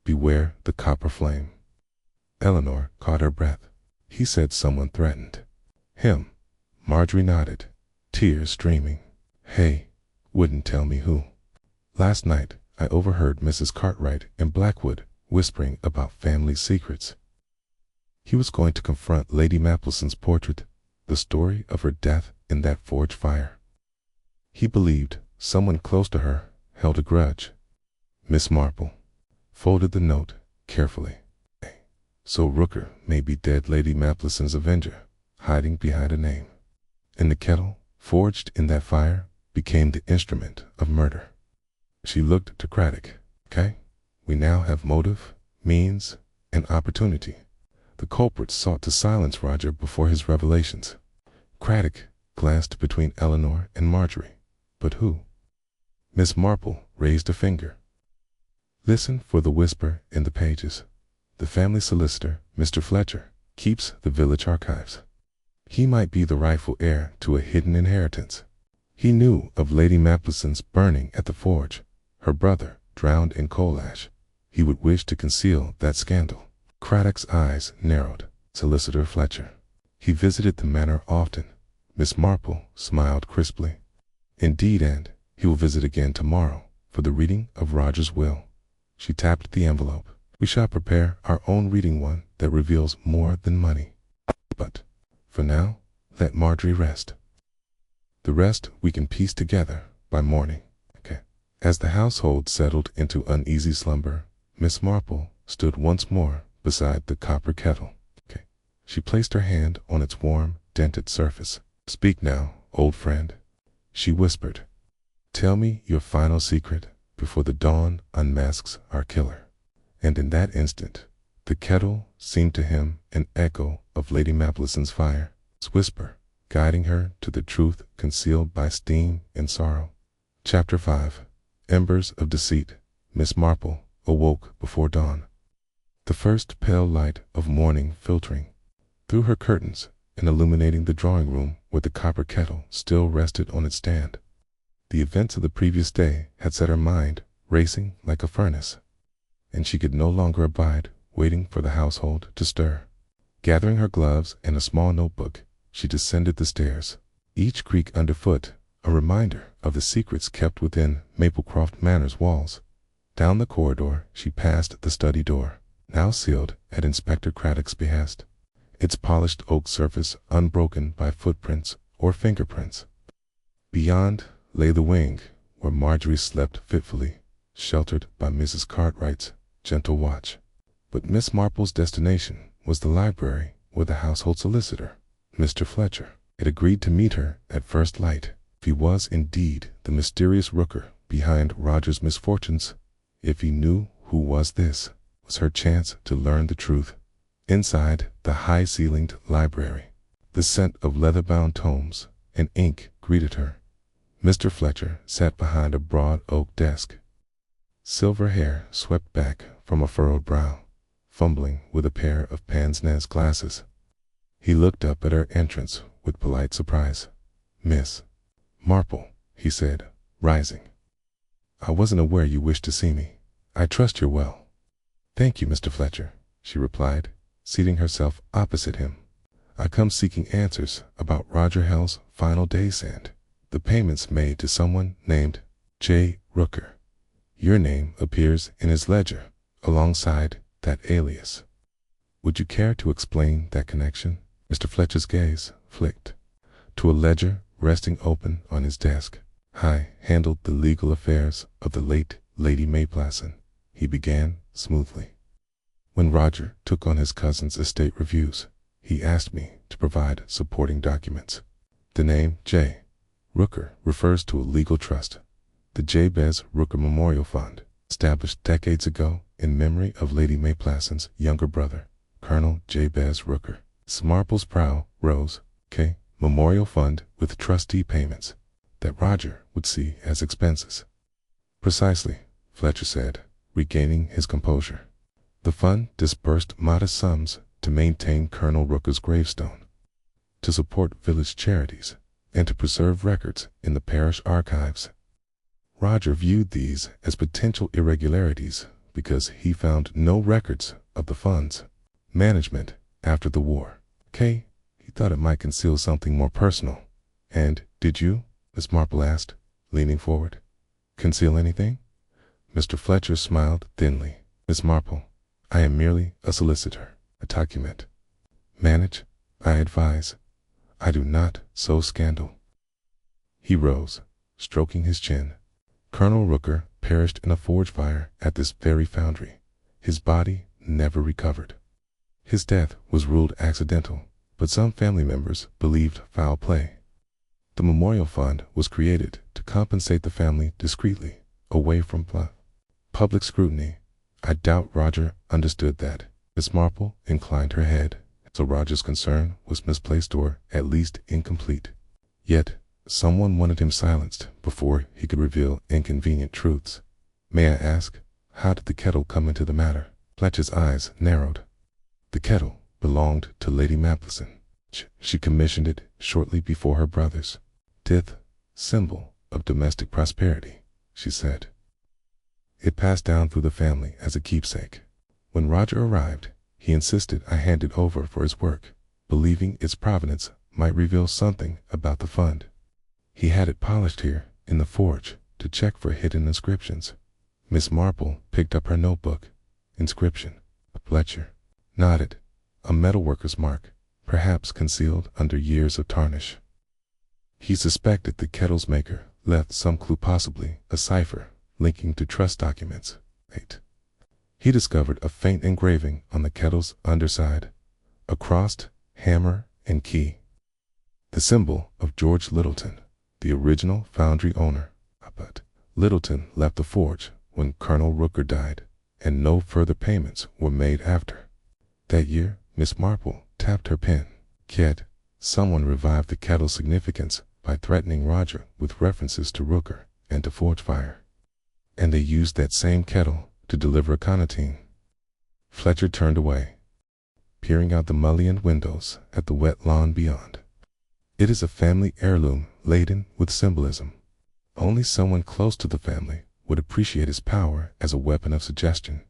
"Beware the copper flame." Eleanor caught her breath. He said someone threatened him. Marjorie nodded, tears streaming. Hey, wouldn't tell me who. Last night, I overheard Mrs. Cartwright in Blackwood whispering about family secrets. He was going to confront Lady Mappleson's portrait, the story of her death in that forge fire. He believed someone close to her held a grudge. Miss Marple folded the note carefully. So Rooker may be dead, Lady Mappleson's avenger, hiding behind a name. And the kettle, forged in that fire, became the instrument of murder. She looked to Craddock. Okay, we now have motive, means, and opportunity. The culprit sought to silence Roger before his revelations. Craddock glanced between Eleanor and Marjorie. But who? Miss Marple raised a finger. Listen for the whisper in the pages. The family solicitor, Mr. Fletcher, keeps the village archives. He might be the rightful heir to a hidden inheritance. He knew of Lady Mappleson's burning at the forge, her brother drowned in coal ash. He would wish to conceal that scandal. Craddock's eyes narrowed. Solicitor Fletcher. He visited the manor often. Miss Marple smiled crisply. Indeed, and he will visit again tomorrow for the reading of Roger's will. She tapped the envelope. We shall prepare our own reading, one that reveals more than money. But, for now, let Marjorie rest. The rest we can piece together by morning. Okay. As the household settled into uneasy slumber, Miss Marple stood once more beside the copper kettle. Okay. She placed her hand on its warm, dented surface. Speak now, old friend, she whispered. Tell me your final secret before the dawn unmasks our killer. And in that instant, the kettle seemed to him an echo of Lady Mappleson's fire, its whisper guiding her to the truth concealed by steam and sorrow. Chapter 5. Embers of Deceit. Miss Marple awoke before dawn. The first pale light of morning filtering through her curtains and illuminating the drawing room where the copper kettle still rested on its stand. The events of the previous day had set her mind racing like a furnace, and she could no longer abide waiting for the household to stir. Gathering her gloves and a small notebook, she descended the stairs, each creak underfoot a reminder of the secrets kept within Maplecroft Manor's walls. Down the corridor she passed the study door, now sealed at Inspector Craddock's behest, its polished oak surface unbroken by footprints or fingerprints. Beyond lay the wing where Marjorie slept fitfully, sheltered by Mrs. Cartwright's gentle watch. But Miss Marple's destination was the library where the household solicitor, Mr. Fletcher, had agreed to meet her at first light. If he was indeed the mysterious Rooker behind Roger's misfortunes, if he knew who was, this was her chance to learn the truth. Inside the high-ceilinged library, the scent of leather-bound tomes and ink greeted her. Mr. Fletcher sat behind a broad oak desk. Silver hair swept back from a furrowed brow, fumbling with a pair of pince-nez glasses. He looked up at her entrance with polite surprise. Miss Marple, he said, rising. I wasn't aware you wished to see me. I trust you're well. Thank you, Mr. Fletcher, she replied, seating herself opposite him. I come seeking answers about Roger Hale's final days and the payments made to someone named J. Rooker. Your name appears in his ledger alongside that alias. Would you care to explain that connection? Mr. Fletcher's gaze flicked to a ledger resting open on his desk. I handled the legal affairs of the late Lady Mayplassen, he began smoothly. When Roger took on his cousin's estate reviews, he asked me to provide supporting documents. The name J. Rooker refers to a legal trust, the Jabez Rooker Memorial Fund, established decades ago in memory of Lady Mayplassen's younger brother, Colonel Jabez Rooker. Marple's brow rose. K. Memorial Fund with trustee payments that Roger would see as expenses. Precisely, Fletcher said, regaining his composure. The fund disbursed modest sums to maintain Colonel Rooker's gravestone, to support village charities, and to preserve records in the parish archives. Roger viewed these as potential irregularities because he found no records of the fund's management after the war. He thought it might conceal something more personal. And did you, Miss Marple asked, leaning forward, conceal anything? Mr. Fletcher smiled thinly. Miss Marple, I am merely a solicitor, a document. Manage, I advise. I do not sow scandal. He rose, stroking his chin. Colonel Rooker perished in a forge fire at this very foundry. His body never recovered. His death was ruled accidental, but some family members believed foul play. The memorial fund was created to compensate the family discreetly, away from public scrutiny. I doubt Roger understood that. Miss Marple inclined her head, so Roger's concern was misplaced or at least incomplete. Yet, someone wanted him silenced before he could reveal inconvenient truths. May I ask, how did the kettle come into the matter? Fletcher's eyes narrowed. The kettle belonged to Lady Mayplassen. She commissioned it shortly before her brother's death, symbol of domestic prosperity, she said. It passed down through the family as a keepsake. When Roger arrived, he insisted I hand it over for his work, believing its provenance might reveal something about the fund. He had it polished here in the forge to check for hidden inscriptions. Miss Marple picked up her notebook. Inscription. Fletcher nodded. A metalworker's mark, perhaps concealed under years of tarnish. He suspected the kettle's maker left some clue, possibly a cipher linking to trust documents. 8. He discovered a faint engraving on the kettle's underside, a crossed hammer and key, the symbol of George Littleton, the original foundry owner. But Littleton left the forge when Colonel Rooker died, and no further payments were made after. That year, Miss Marple tapped her pen. Yet, someone revived the kettle's significance by threatening Roger with references to Rooker and to forge fire. And they used that same kettle to deliver aconitine. Fletcher turned away, peering out the mullioned windows at the wet lawn beyond. It is a family heirloom laden with symbolism. Only someone close to the family would appreciate its power as a weapon of suggestion.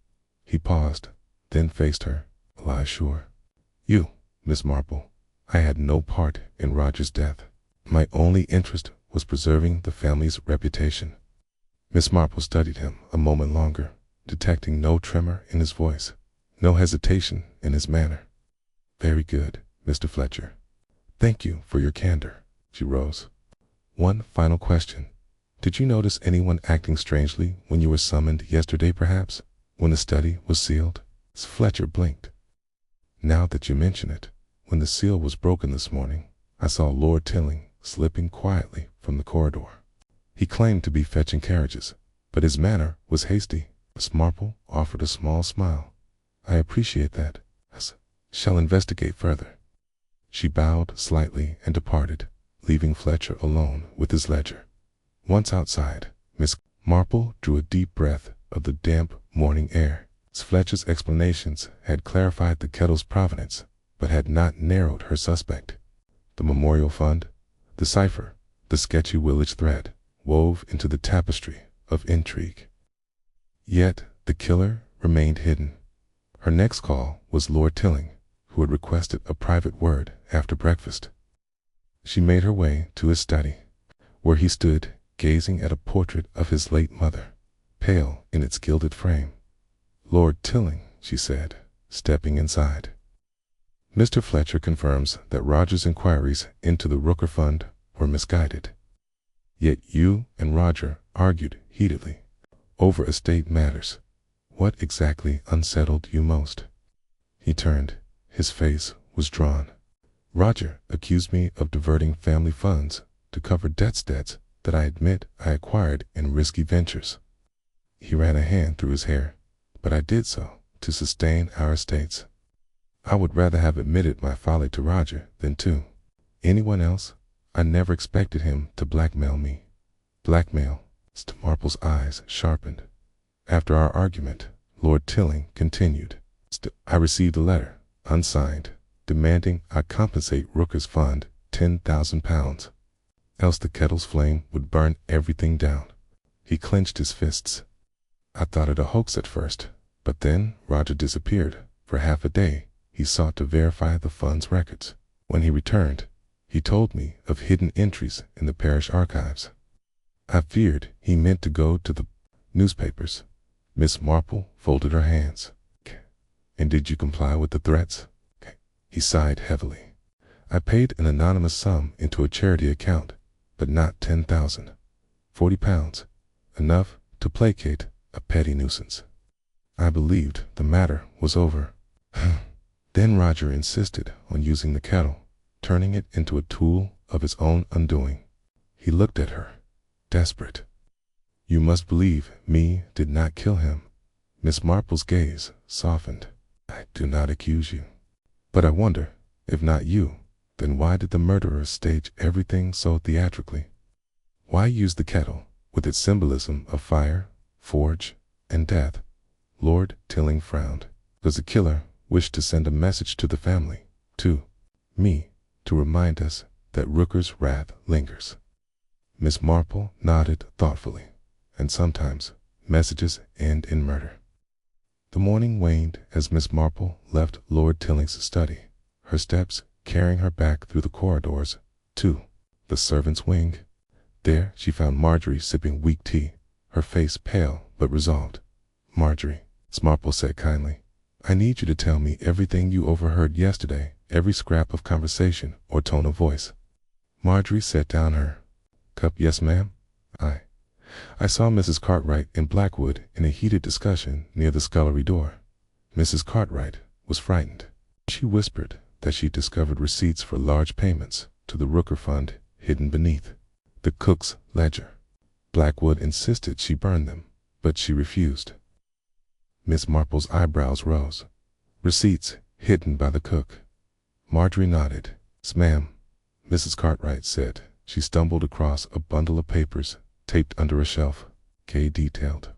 He paused, then faced her. Lie sure. You, Miss Marple, I had no part in Roger's death. My only interest was preserving the family's reputation. Miss Marple studied him a moment longer, detecting no tremor in his voice, no hesitation in his manner. Very good, Mr. Fletcher. Thank you for your candor. She rose. One final question. Did you notice anyone acting strangely when you were summoned yesterday, perhaps, when the study was sealed? Fletcher blinked. Now that you mention it, when the seal was broken this morning, I saw Lord Tilling slipping quietly from the corridor. He claimed to be fetching carriages, but his manner was hasty. Miss Marple offered a small smile. I appreciate that. I shall investigate further. She bowed slightly and departed, leaving Fletcher alone with his ledger. Once outside, Miss Marple drew a deep breath of the damp morning air. Fletcher's explanations had clarified the kettle's provenance, but had not narrowed her suspect. The memorial fund, the cipher, the sketchy village thread, wove into the tapestry of intrigue. Yet the killer remained hidden. Her next call was Lord Tilling, who had requested a private word after breakfast. She made her way to his study, where he stood gazing at a portrait of his late mother, pale in its gilded frame. Lord Tilling, she said, stepping inside. Mr. Fletcher confirms that Roger's inquiries into the Rooker Fund were misguided. Yet you and Roger argued heatedly over estate matters. What exactly unsettled you most? He turned. His face was drawn. Roger accused me of diverting family funds to cover debts that I admit I acquired in risky ventures. He ran a hand through his hair, but I did so to sustain our estates. I would rather have admitted my folly to Roger than to anyone else. I never expected him to blackmail me. Blackmail? Marple's eyes sharpened. After our argument, Lord Tilling continued. I received a letter, unsigned, demanding I compensate Rooker's fund £10,000, else the kettle's flame would burn everything down. He clenched his fists. I thought it a hoax at first, but then Roger disappeared. For half a day, he sought to verify the fund's records. When he returned, he told me of hidden entries in the parish archives. I feared he meant to go to the newspapers. Miss Marple folded her hands. And did you comply with the threats? He sighed heavily. I paid an anonymous sum into a charity account, but not 10,000. £40, enough to placate a petty nuisance. I believed the matter was over. Then Roger insisted on using the kettle, turning it into a tool of his own undoing. He looked at her, desperate. You must believe me did not kill him. Miss Marple's gaze softened. I do not accuse you. But I wonder, if not you, then why did the murderer stage everything so theatrically? Why use the kettle, with its symbolism of fire, forge, and death? Lord Tilling frowned. Does the killer wish to send a message to the family, to me, to remind us that Rooker's wrath lingers? Miss Marple nodded thoughtfully, and sometimes messages end in murder. The morning waned as Miss Marple left Lord Tilling's study, her steps carrying her back through the corridors to the servants' wing. There she found Marjorie sipping weak tea, her face pale but resolved. Marjorie, Miss Marple said kindly, I need you to tell me everything you overheard yesterday, every scrap of conversation or tone of voice. Marjorie set down her cup. Yes, ma'am. I saw Mrs. Cartwright and Blackwood in a heated discussion near the scullery door. Mrs. Cartwright was frightened. She whispered that she discovered receipts for large payments to the Rooker Fund hidden beneath the cook's ledger. Blackwood insisted she burn them, but she refused. Miss Marple's eyebrows rose. Receipts hidden by the cook. Marjorie nodded. Yes, ma'am, Mrs. Cartwright said. She stumbled across a bundle of papers taped under a shelf. Detailed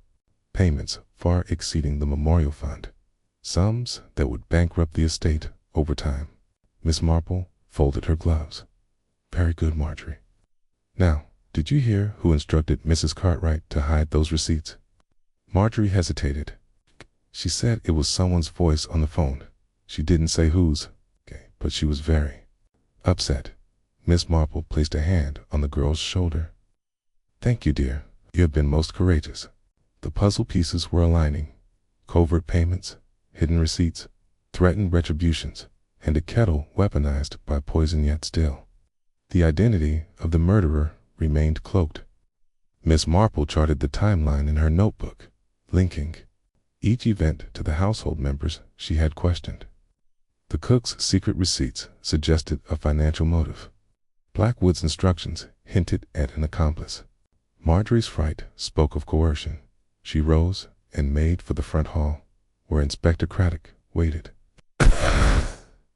payments far exceeding the memorial fund, sums that would bankrupt the estate over time. Miss Marple folded her gloves. Very good, Marjorie. Now, did you hear who instructed Mrs. Cartwright to hide those receipts? Marjorie hesitated. She said it was someone's voice on the phone. She didn't say whose, but she was very upset. Miss Marple placed a hand on the girl's shoulder. Thank you, dear. You have been most courageous. The puzzle pieces were aligning. Covert payments, hidden receipts, threatened retributions, and a kettle weaponized by poison yet still. The identity of the murderer remained cloaked. Miss Marple charted the timeline in her notebook, linking each event to the household members she had questioned. The cook's secret receipts suggested a financial motive. Blackwood's instructions hinted at an accomplice. Marjorie's fright spoke of coercion. She rose and made for the front hall, where Inspector Craddock waited.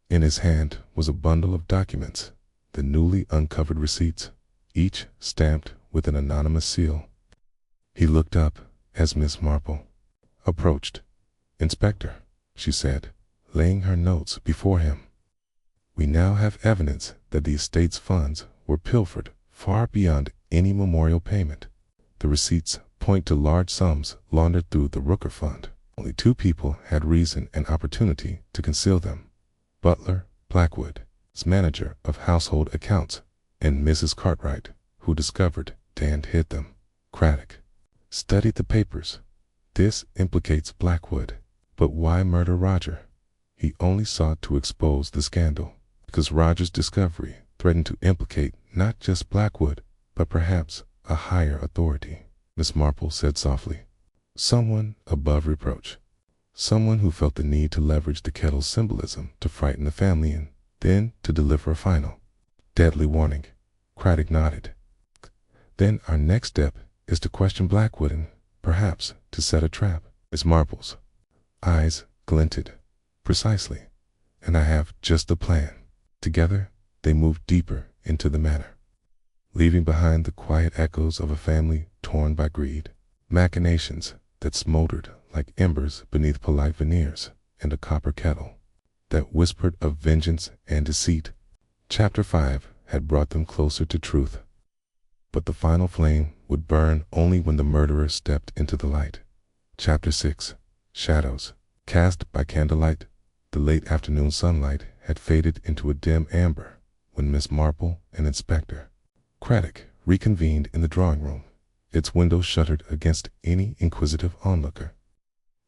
In his hand was a bundle of documents, the newly uncovered receipts, each stamped with an anonymous seal. He looked up as Miss Marple approached. Inspector, she said, laying her notes before him. We now have evidence that the estate's funds were pilfered far beyond any memorial payment. The receipts point to large sums laundered through the Rooker Fund. Only two people had reason and opportunity to conceal them. Butler Blackwood, as manager of household accounts, and Mrs. Cartwright, who discovered and hid them. Craddock studied the papers. This implicates Blackwood. But why murder Roger? He only sought to expose the scandal because Roger's discovery threatened to implicate not just Blackwood, but perhaps a higher authority, Miss Marple said softly. Someone above reproach. Someone who felt the need to leverage the kettle's symbolism to frighten the family and then to deliver a final, deadly warning. Craddock nodded. Then our next step is to question Blackwood and perhaps to set a trap. Miss Marple's eyes glinted. Precisely. And I have just the plan. Together, they moved deeper into the manor, leaving behind the quiet echoes of a family torn by greed, machinations that smoldered like embers beneath polite veneers, and a copper kettle that whispered of vengeance and deceit. Chapter 5 had brought them closer to truth. But the final flame would burn only when the murderer stepped into the light. Chapter 6. Shadows. Cast by candlelight, the late afternoon sunlight had faded into a dim amber when Miss Marple and Inspector Craddock reconvened in the drawing room, its windows shuttered against any inquisitive onlooker.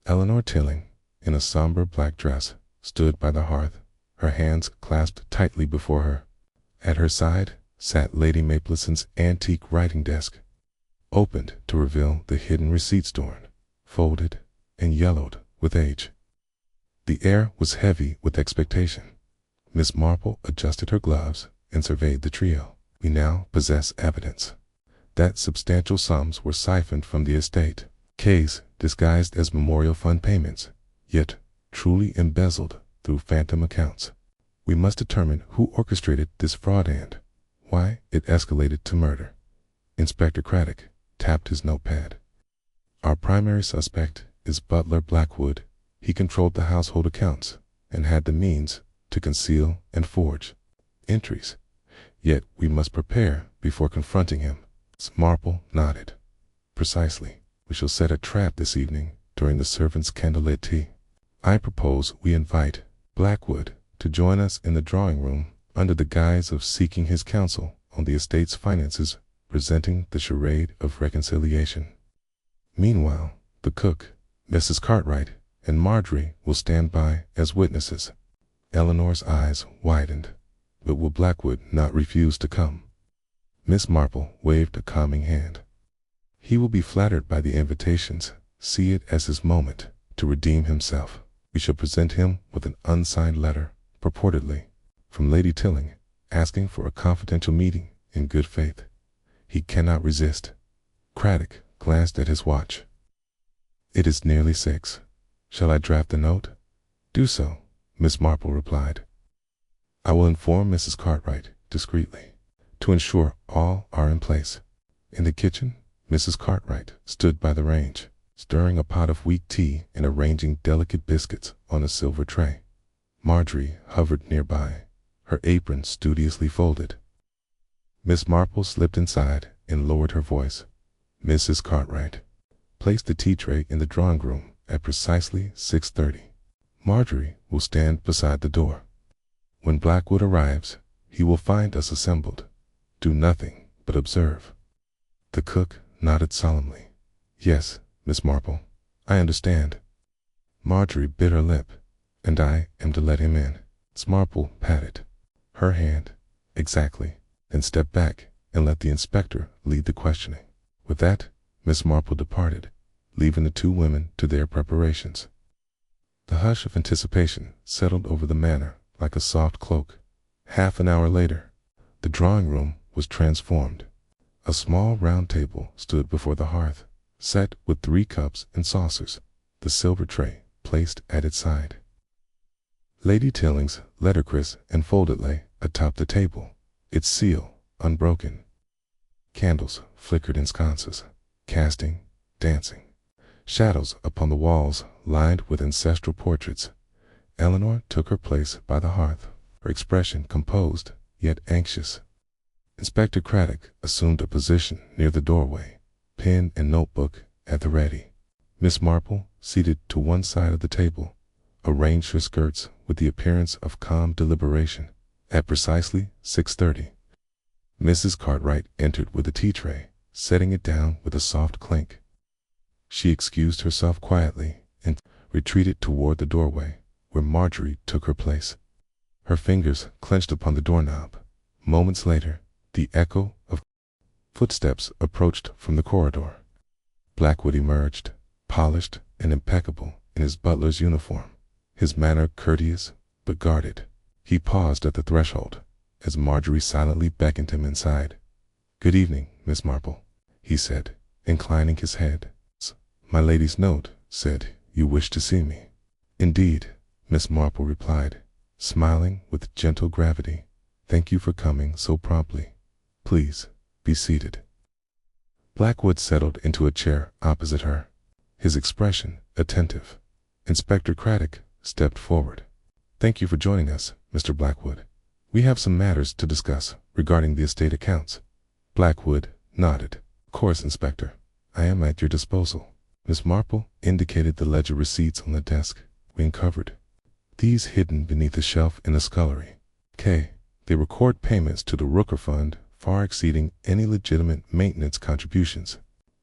Eleanor Tilling, in a somber black dress, stood by the hearth, her hands clasped tightly before her. At her side sat Lady Maplison's antique writing desk, opened to reveal the hidden receipt story, folded and yellowed with age. The air was heavy with expectation. Miss Marple adjusted her gloves and surveyed the trio. We now possess evidence that substantial sums were siphoned from the estate, K's disguised as memorial fund payments, yet truly embezzled through phantom accounts. We must determine who orchestrated this fraud and why it escalated to murder. Inspector Craddock tapped his notepad. Our primary suspect is Butler Blackwood. He controlled the household accounts and had the means to conceal and forge entries. Yet we must prepare before confronting him. Marple nodded. Precisely. We shall set a trap this evening during the servants' candlelit tea. I propose we invite Blackwood to join us in the drawing room under the guise of seeking his counsel on the estate's finances, presenting the charade of reconciliation. Meanwhile, the cook, Mrs. Cartwright, and Marjorie will stand by as witnesses. Eleanor's eyes widened. But will Blackwood not refuse to come? Miss Marple waved a calming hand. He will be flattered by the invitations, see it as his moment to redeem himself. We shall present him with an unsigned letter, purportedly, from Lady Tilling, asking for a confidential meeting in good faith. He cannot resist. Craddock glanced at his watch. It is nearly 6. Shall I draft the note? Do so, Miss Marple replied. I will inform Mrs. Cartwright discreetly, to ensure all are in place. In the kitchen, Mrs. Cartwright stood by the range, stirring a pot of weak tea and arranging delicate biscuits on a silver tray. Marjorie hovered nearby, her apron studiously folded. Miss Marple slipped inside and lowered her voice. Mrs. Cartwright, place the tea tray in the drawing room at precisely 6:30. Marjorie will stand beside the door. When Blackwood arrives, he will find us assembled. Do nothing but observe. The cook nodded solemnly. Yes, Miss Marple, I understand. Marjorie bit her lip. And I am to let him in. Miss Marple patted her hand. Exactly. Then stepped back and let the inspector lead the questioning. With that, Miss Marple departed, leaving the two women to their preparations. The hush of anticipation settled over the manor like a soft cloak. Half an hour later, the drawing room was transformed. A small round table stood before the hearth, set with 3 cups and saucers, the silver tray placed at its side. Lady Tilling's letterpress and folded lay atop the table, its seal unbroken. Candles flickered in sconces, casting, dancing shadows upon the walls lined with ancestral portraits. Eleanor took her place by the hearth, her expression composed yet anxious. Inspector Craddock assumed a position near the doorway, pen and notebook at the ready. Miss Marple, seated to one side of the table, arranged her skirts with the appearance of calm deliberation. At precisely 6:30, Mrs. Cartwright entered with a tea tray, setting it down with a soft clink. She excused herself quietly and retreated toward the doorway, where Marjorie took her place. Her fingers clenched upon the doorknob. Moments later, the echo of footsteps approached from the corridor. Blackwood emerged, polished and impeccable in his butler's uniform, his manner courteous but guarded. He paused at the threshold as Marjorie silently beckoned him inside. "Good evening, Miss Marple," he said, inclining his head. "My lady's note said you wished to see me." "Indeed," Miss Marple replied, smiling with gentle gravity. "Thank you for coming so promptly. Please, be seated." Blackwood settled into a chair opposite her, his expression attentive. Inspector Craddock stepped forward. "Thank you for joining us, Mr. Blackwood. We have some matters to discuss regarding the estate accounts." Blackwood nodded. "Of course, Inspector. I am at your disposal." Miss Marple indicated the ledger receipts on the desk we uncovered. "These hidden beneath a shelf in the scullery. They record payments to the Rooker Fund far exceeding any legitimate maintenance contributions.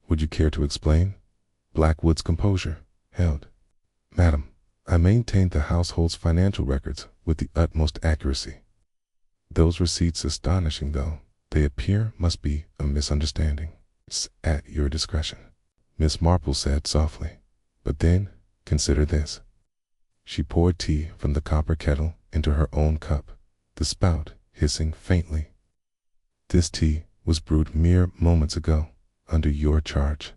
Would you care to explain?" Blackwood's composure held. "Madam, I maintained the household's financial records with the utmost accuracy. Those receipts, astonishing though they appear, must be a misunderstanding. It's at your discretion," Miss Marple said softly. "But then, consider this." She poured tea from the copper kettle into her own cup, the spout hissing faintly. "This tea was brewed mere moments ago, under your charge.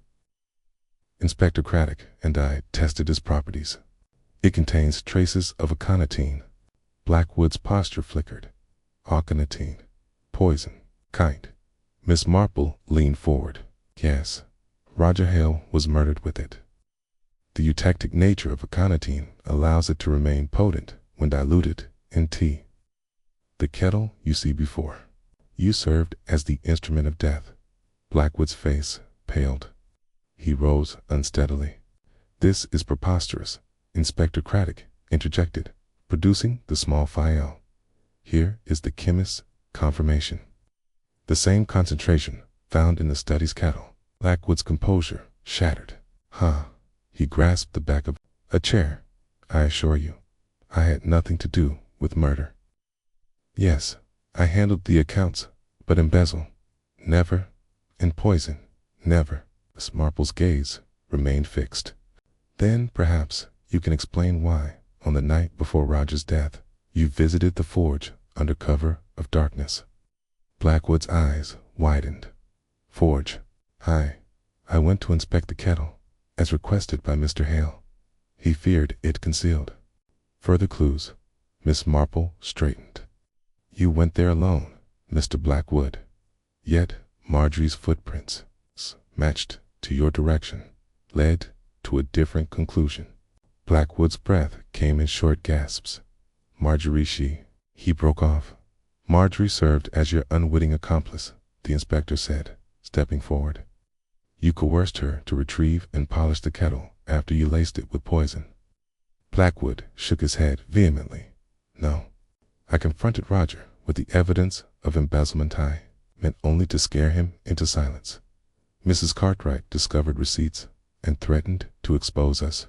Inspector Craddock and I tested its properties. It contains traces of aconitine." Blackwood's posture flickered. "Aconitine. Poison. Kind." Miss Marple leaned forward. "Yes, Roger Hale was murdered with it. The eutectic nature of aconitine allows it to remain potent when diluted in tea. The kettle you see before you served as the instrument of death." Blackwood's face paled. He rose unsteadily. "This is preposterous," Inspector Craddock interjected, producing the small phial. "Here is the chemist's confirmation. The same concentration found in the study's kettle." Blackwood's composure shattered. He grasped the back of a chair. "I assure you, I had nothing to do with murder. Yes, I handled the accounts, but embezzle, never, and poison, never." Miss Marple's gaze remained fixed. "Then, perhaps, you can explain why, on the night before Roger's death, you visited the forge under cover of darkness." Blackwood's eyes widened. "Forge? I went to inspect the kettle, as requested by Mr. Hale. He feared it concealed further clues." Miss Marple straightened. "You went there alone, Mr. Blackwood. Yet Marjorie's footprints, matched to your direction, led to a different conclusion." Blackwood's breath came in short gasps. "Marjorie, he broke off. "Marjorie served as your unwitting accomplice," the inspector said, stepping forward. "You coerced her to retrieve and polish the kettle after you laced it with poison." Blackwood shook his head vehemently. "No. I confronted Roger with the evidence of embezzlement I meant only to scare him into silence. Mrs. Cartwright discovered receipts and threatened to expose us.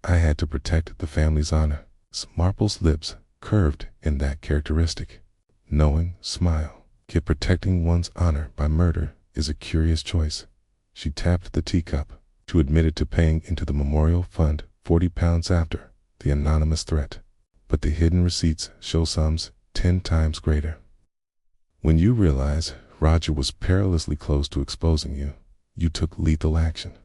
I had to protect the family's honor." Marple's lips curved in that characteristic, knowing smile. Yet protecting one's honor by murder is a curious choice. She tapped the teacup. "You admitted to paying into the memorial fund £40 after the anonymous threat, but the hidden receipts show sums 10 times greater. When you realized Roger was perilously close to exposing you, you took lethal action."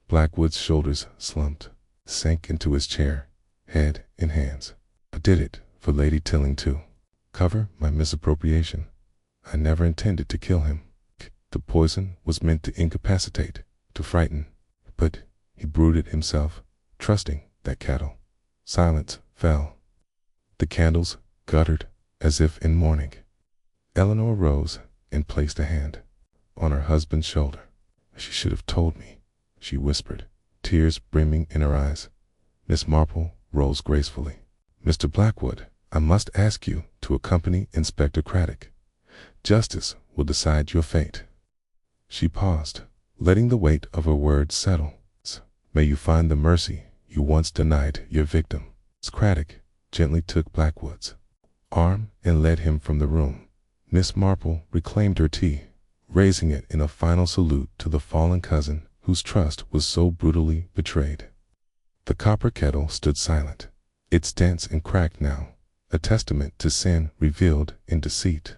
Blackwood's shoulders slumped, sank into his chair, head in hands. "I did it for Lady Tilling too. Cover my misappropriation. I never intended to kill him. The poison was meant to incapacitate, to frighten, but he brewed it himself, trusting that kettle." Silence fell. The candles guttered as if in mourning. Eleanor rose and placed a hand on her husband's shoulder. "She should have told me," she whispered, tears brimming in her eyes. Miss Marple rose gracefully. "Mr. Blackwood, I must ask you to accompany Inspector Craddock. Justice will decide your fate." She paused, letting the weight of her words settle. "May you find the mercy you once denied your victim." Craddock gently took Blackwood's arm and led him from the room. Miss Marple reclaimed her tea, raising it in a final salute to the fallen cousin whose trust was so brutally betrayed. The copper kettle stood silent, its dense and cracked now, a testament to sin revealed in deceit.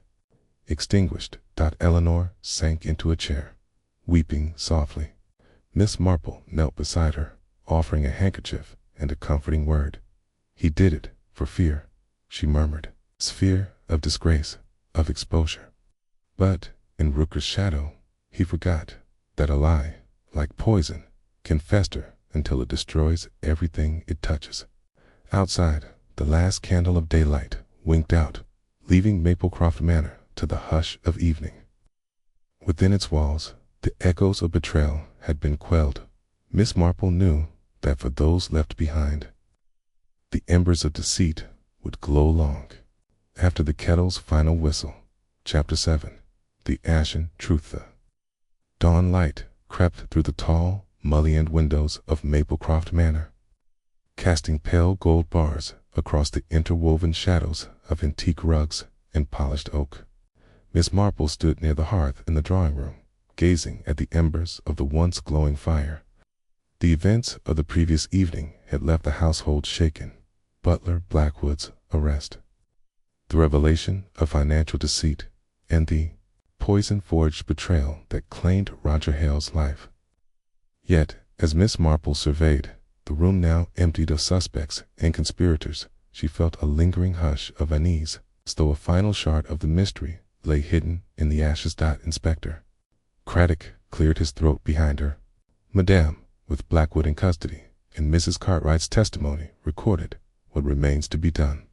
Extinguished. Eleanor sank into a chair, weeping softly. Miss Marple knelt beside her, offering a handkerchief and a comforting word. "He did it for fear," she murmured. "Fear of disgrace, of exposure." But in Rooker's shadow, he forgot that a lie, like poison, can fester until it destroys everything it touches. Outside, the last candle of daylight winked out, leaving Maplecroft Manor to the hush of evening. Within its walls, the echoes of betrayal had been quelled. Miss Marple knew that for those left behind, the embers of deceit would glow long. After the kettle's final whistle, Chapter 7, The Ashen Truth. The dawn light crept through the tall, mullioned windows of Maplecroft Manor, casting pale gold bars across the interwoven shadows of antique rugs and polished oak. Miss Marple stood near the hearth in the drawing-room, gazing at the embers of the once glowing fire. The events of the previous evening had left the household shaken. Butler Blackwood's arrest, the revelation of financial deceit, and the poison-forged betrayal that claimed Roger Hale's life. Yet, as Miss Marple surveyed the room now emptied of suspects and conspirators, she felt a lingering hush of unease, as though a final shard of the mystery lay hidden in the ashes. Inspector Craddock cleared his throat behind her. "Madame, with Blackwood in custody, and Mrs. Cartwright's testimony recorded, what remains to be done?"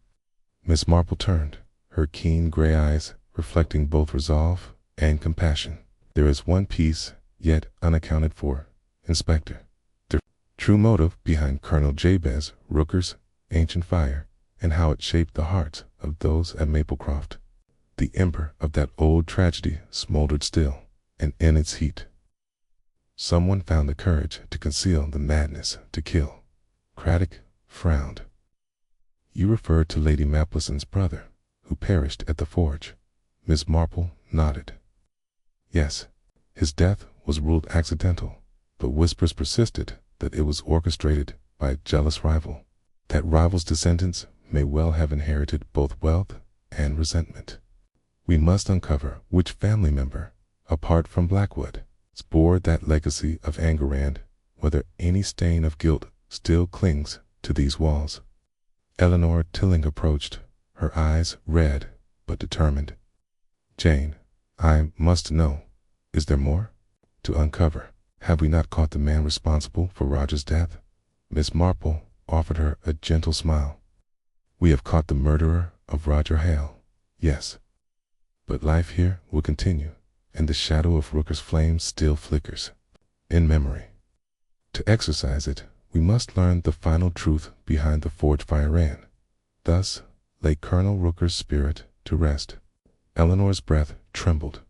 Miss Marple turned, her keen gray eyes reflecting both resolve and compassion. "There is one piece yet unaccounted for, Inspector. The true motive behind Colonel Jabez Rooker's ancient fire, and how it shaped the hearts of those at Maplecroft. The ember of that old tragedy smoldered still, and in its heat, someone found the courage to conceal the madness to kill." Craddock frowned. "You referred to Lady Maplison's brother, who perished at the forge." Miss Marple nodded. "Yes, his death was ruled accidental, but whispers persisted that it was orchestrated by a jealous rival. That rival's descendants may well have inherited both wealth and resentment. We must uncover which family member, apart from Blackwood, bore that legacy of anger and whether any stain of guilt still clings to these walls." Eleanor Tilling approached, her eyes red but determined. "Jane, I must know. Is there more to uncover? Have we not caught the man responsible for Roger's death?" Miss Marple offered her a gentle smile. "We have caught the murderer of Roger Hale, yes. But life here will continue, and the shadow of Rooker's flame still flickers in memory. To exorcise it, we must learn the final truth behind the forge fire ran. Thus lay Colonel Rooker's spirit to rest." Eleanor's breath trembled.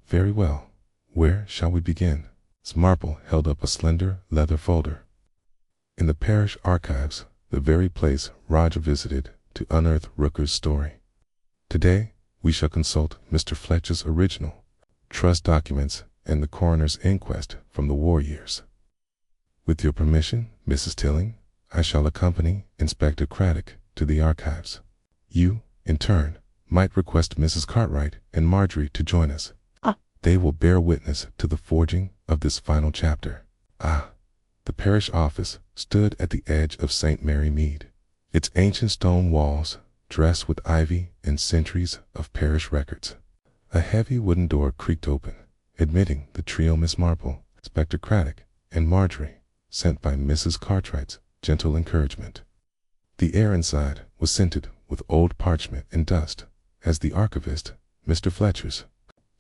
"Very well. Where shall we begin?" Miss Marple held up a slender leather folder. "In the parish archives, the very place Roger visited to unearth Rooker's story. Today, we shall consult Mr. Fletcher's original trust documents and the coroner's inquest from the war years. With your permission, Mrs. Tilling, I shall accompany Inspector Craddock to the archives. You, in turn, might request Mrs. Cartwright and Marjorie to join us. They will bear witness to the forging of this final chapter." The parish office stood at the edge of St. Mary Mead, its ancient stone walls dressed with ivy and centuries of parish records. A heavy wooden door creaked open, admitting the trio: Miss Marple, Inspector Craddock, and Marjorie, sent by Mrs. Cartwright's gentle encouragement. The air inside was scented with old parchment and dust, as the archivist, Mr. Fletcher's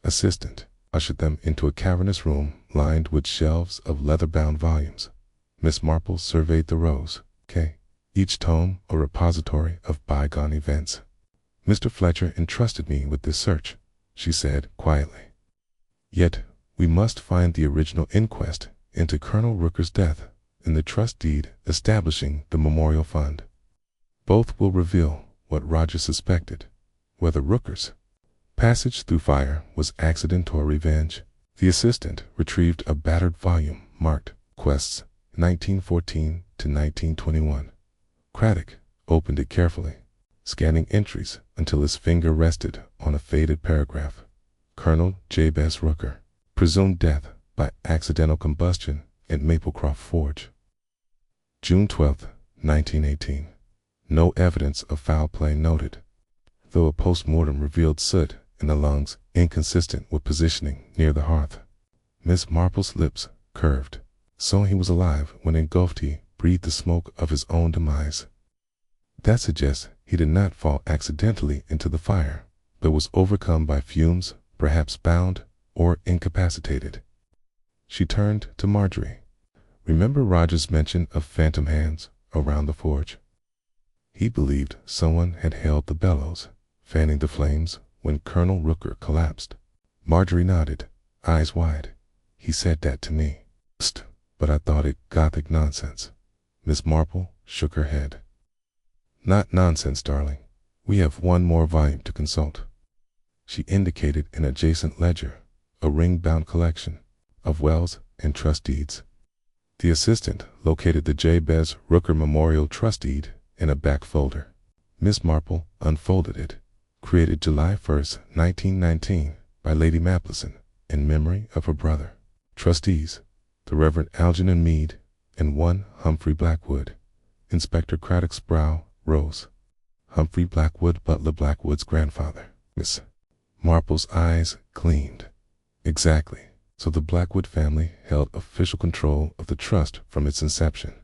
assistant, ushered them into a cavernous room lined with shelves of leather-bound volumes. Miss Marple surveyed the rows, each tome a repository of bygone events. "Mr. Fletcher entrusted me with this search," she said quietly. "Yet we must find the original inquest into Colonel Rooker's death and the trust deed establishing the memorial fund." Both will reveal what Roger suspected, whether Rooker's passage through fire was accident or revenge. The assistant retrieved a battered volume marked Quests 1914 to 1921. Craddock opened it carefully, scanning entries until his finger rested on a faded paragraph. Colonel Jabez Rooker, presumed death by accidental combustion at Maplecroft Forge. June 12, 1918. No evidence of foul play noted, though a post-mortem revealed soot in the lungs inconsistent with positioning near the hearth. Miss Marple's lips curved, so he was alive when engulfed he breathed the smoke of his own demise. That suggests he did not fall accidentally into the fire, but was overcome by fumes, perhaps bound or incapacitated. She turned to Marjorie. Remember Roger's mention of phantom hands around the forge? He believed someone had held the bellows, fanning the flames when Colonel Rooker collapsed. Marjorie nodded, eyes wide. He said that to me. But I thought it gothic nonsense. Miss Marple shook her head. Not nonsense, darling. We have one more volume to consult. She indicated an adjacent ledger, a ring-bound collection of wills and trust deeds. The assistant located the Jabez Rooker Memorial Trust Deed in a back folder. Miss Marple unfolded it. Created July 1st, 1919 by Lady Mapleson in memory of her brother. Trustees, the Reverend Algernon Meade and one Humphrey Blackwood. Inspector Craddock's brow rose. Humphrey Blackwood, Butler Blackwood's grandfather. Miss Marple's eyes gleamed. Exactly. So the Blackwood family held official control of the trust from its inception.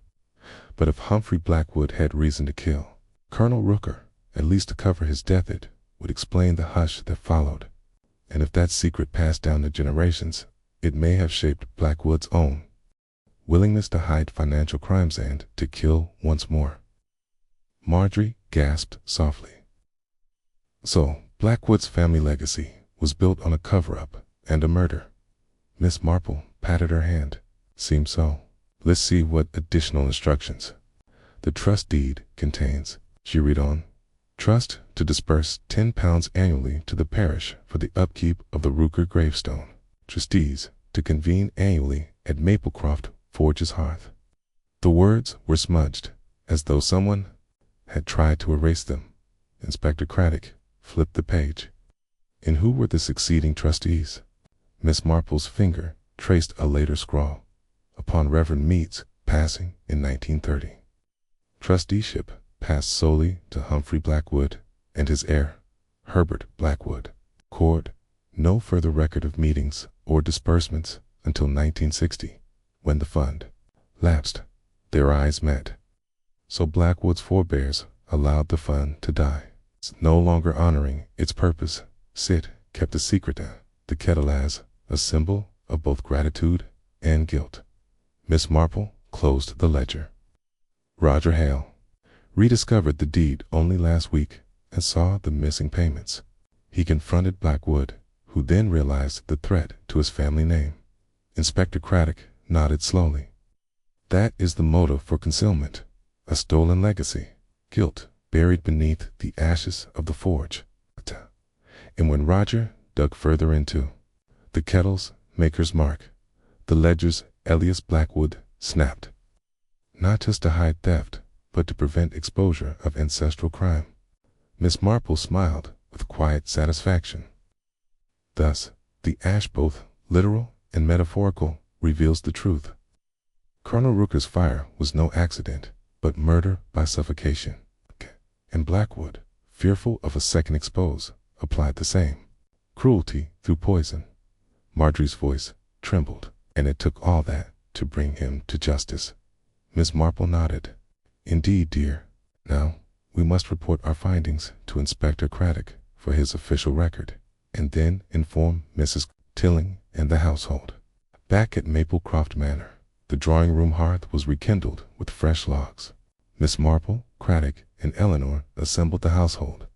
But if Humphrey Blackwood had reason to kill Colonel Rooker, at least to cover his death, it would explain the hush that followed. And if that secret passed down to generations, it may have shaped Blackwood's own willingness to hide financial crimes and to kill once more. Marjorie gasped softly. So Blackwood's family legacy was built on a cover-up and a murder. Miss Marple patted her hand. Seems so. Let's see what additional instructions the trust deed contains. She read on. Trust to disperse £10 annually to the parish for the upkeep of the Rooker gravestone. Trustees to convene annually at Maplecroft Forge's hearth. The words were smudged, as though someone had tried to erase them. Inspector Craddock flipped the page. And who were the succeeding trustees? Miss Marple's finger traced a later scrawl. Upon Reverend Meade's passing in 1930. Trusteeship passed solely to Humphrey Blackwood and his heir, Herbert Blackwood. Cord, no further record of meetings or disbursements until 1960, when the fund lapsed. Their eyes met. So Blackwood's forebears allowed the fund to die. No longer honoring its purpose, Sid kept a secret, the Kettle, as a symbol of both gratitude and guilt. Miss Marple closed the ledger. Roger Hale rediscovered the deed only last week and saw the missing payments. He confronted Blackwood, who then realized the threat to his family name. Inspector Craddock nodded slowly. That is the motive for concealment, a stolen legacy, guilt buried beneath the ashes of the forge. And when Roger dug further into the Kettle's maker's mark, the ledger's Elias Blackwood snapped. Not just to hide theft, but to prevent exposure of ancestral crime. Miss Marple smiled with quiet satisfaction. Thus, the ash, both literal and metaphorical, reveals the truth. Colonel Rooker's fire was no accident, but murder by suffocation. And Blackwood, fearful of a second expose, applied the same. Cruelty through poison. Marjorie's voice trembled. And it took all that to bring him to justice. Miss Marple nodded. Indeed, dear. Now, we must report our findings to Inspector Craddock for his official record, and then inform Mrs. Tilling and the household. Back at Maplecroft Manor, the drawing-room hearth was rekindled with fresh logs. Miss Marple, Craddock, and Eleanor assembled the household.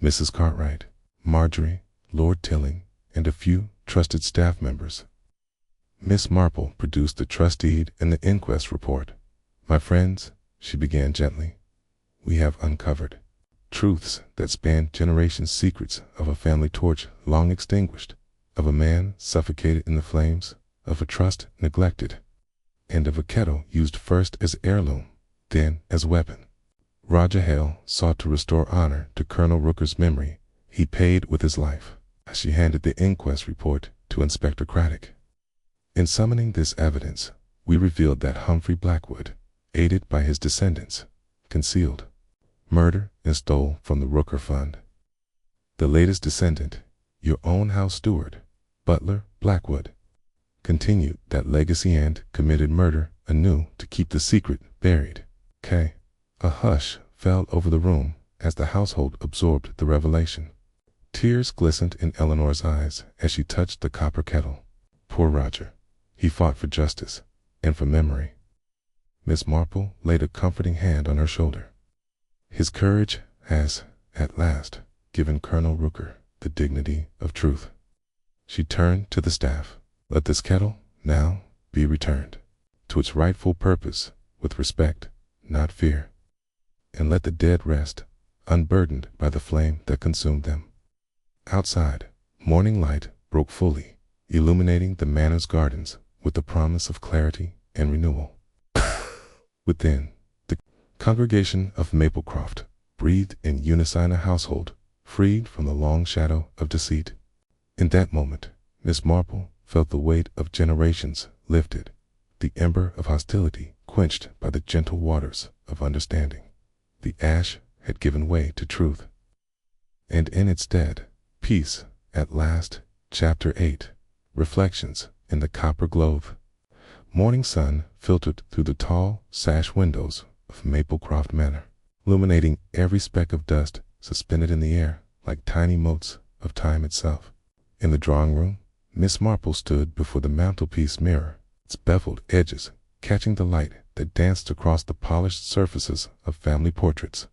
Mrs. Cartwright, Marjorie, Lord Tilling, and a few trusted staff members. Miss Marple produced the trust deed and the inquest report. My friends, she began gently, we have uncovered truths that span generations, secrets of a family torch long extinguished, of a man suffocated in the flames, of a trust neglected, and of a kettle used first as heirloom, then as weapon. Roger Hale sought to restore honor to Colonel Rooker's memory. He paid with his life. She handed the inquest report to Inspector Craddock. In summoning this evidence, we revealed that Humphrey Blackwood, aided by his descendants, concealed murder and stole from the Rooker Fund. The latest descendant, your own house steward, Butler Blackwood, continued that legacy and committed murder anew to keep the secret buried. A hush fell over the room as the household absorbed the revelation. Tears glistened in Eleanor's eyes as she touched the copper kettle. Poor Roger. He fought for justice and for memory. Miss Marple laid a comforting hand on her shoulder. His courage has, at last, given Colonel Rooker the dignity of truth. She turned to the staff. Let this kettle now be returned to its rightful purpose with respect, not fear. And let the dead rest, unburdened by the flame that consumed them. Outside, morning light broke fully, illuminating the manor's gardens with the promise of clarity and renewal. Within, the congregation of Maplecroft breathed in unison, a household freed from the long shadow of deceit. In that moment, Miss Marple felt the weight of generations lifted, the ember of hostility quenched by the gentle waters of understanding. The ash had given way to truth, and in its stead, peace at last. Chapter 8. Reflections in the Copper Globe. Morning sun filtered through the tall sash windows of Maplecroft Manor, illuminating every speck of dust suspended in the air like tiny motes of time itself. In the drawing room, Miss Marple stood before the mantelpiece mirror, its beveled edges catching the light that danced across the polished surfaces of family portraits.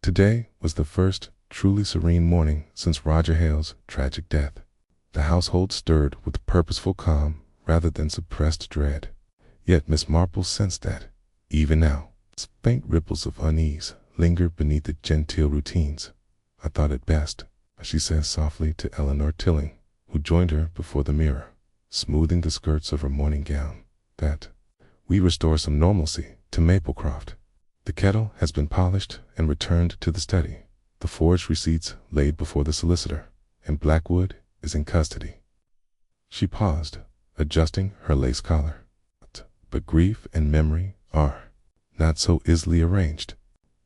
Today was the first truly serene morning since Roger Hale's tragic death. The household stirred with purposeful calm rather than suppressed dread. Yet Miss Marple sensed that, even now, faint ripples of unease lingered beneath the genteel routines. I thought it best, she said softly to Eleanor Tilling, who joined her before the mirror, smoothing the skirts of her morning gown, that we restore some normalcy to Maplecroft. The kettle has been polished and returned to the study, the forged receipts laid before the solicitor, and Blackwood is in custody. She paused, adjusting her lace collar. But grief and memory are not so easily arranged.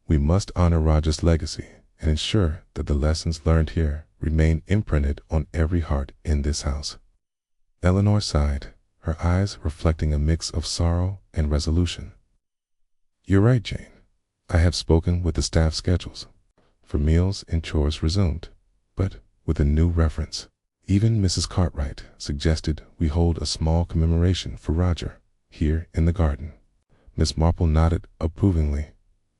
We must honor Roger's legacy and ensure that the lessons learned here remain imprinted on every heart in this house. Eleanor sighed, her eyes reflecting a mix of sorrow and resolution. You're right, Jane. I have spoken with the staff schedules for meals and chores resumed, but with a new reference. Even Mrs. Cartwright suggested we hold a small commemoration for Roger here in the garden. Miss Marple nodded approvingly.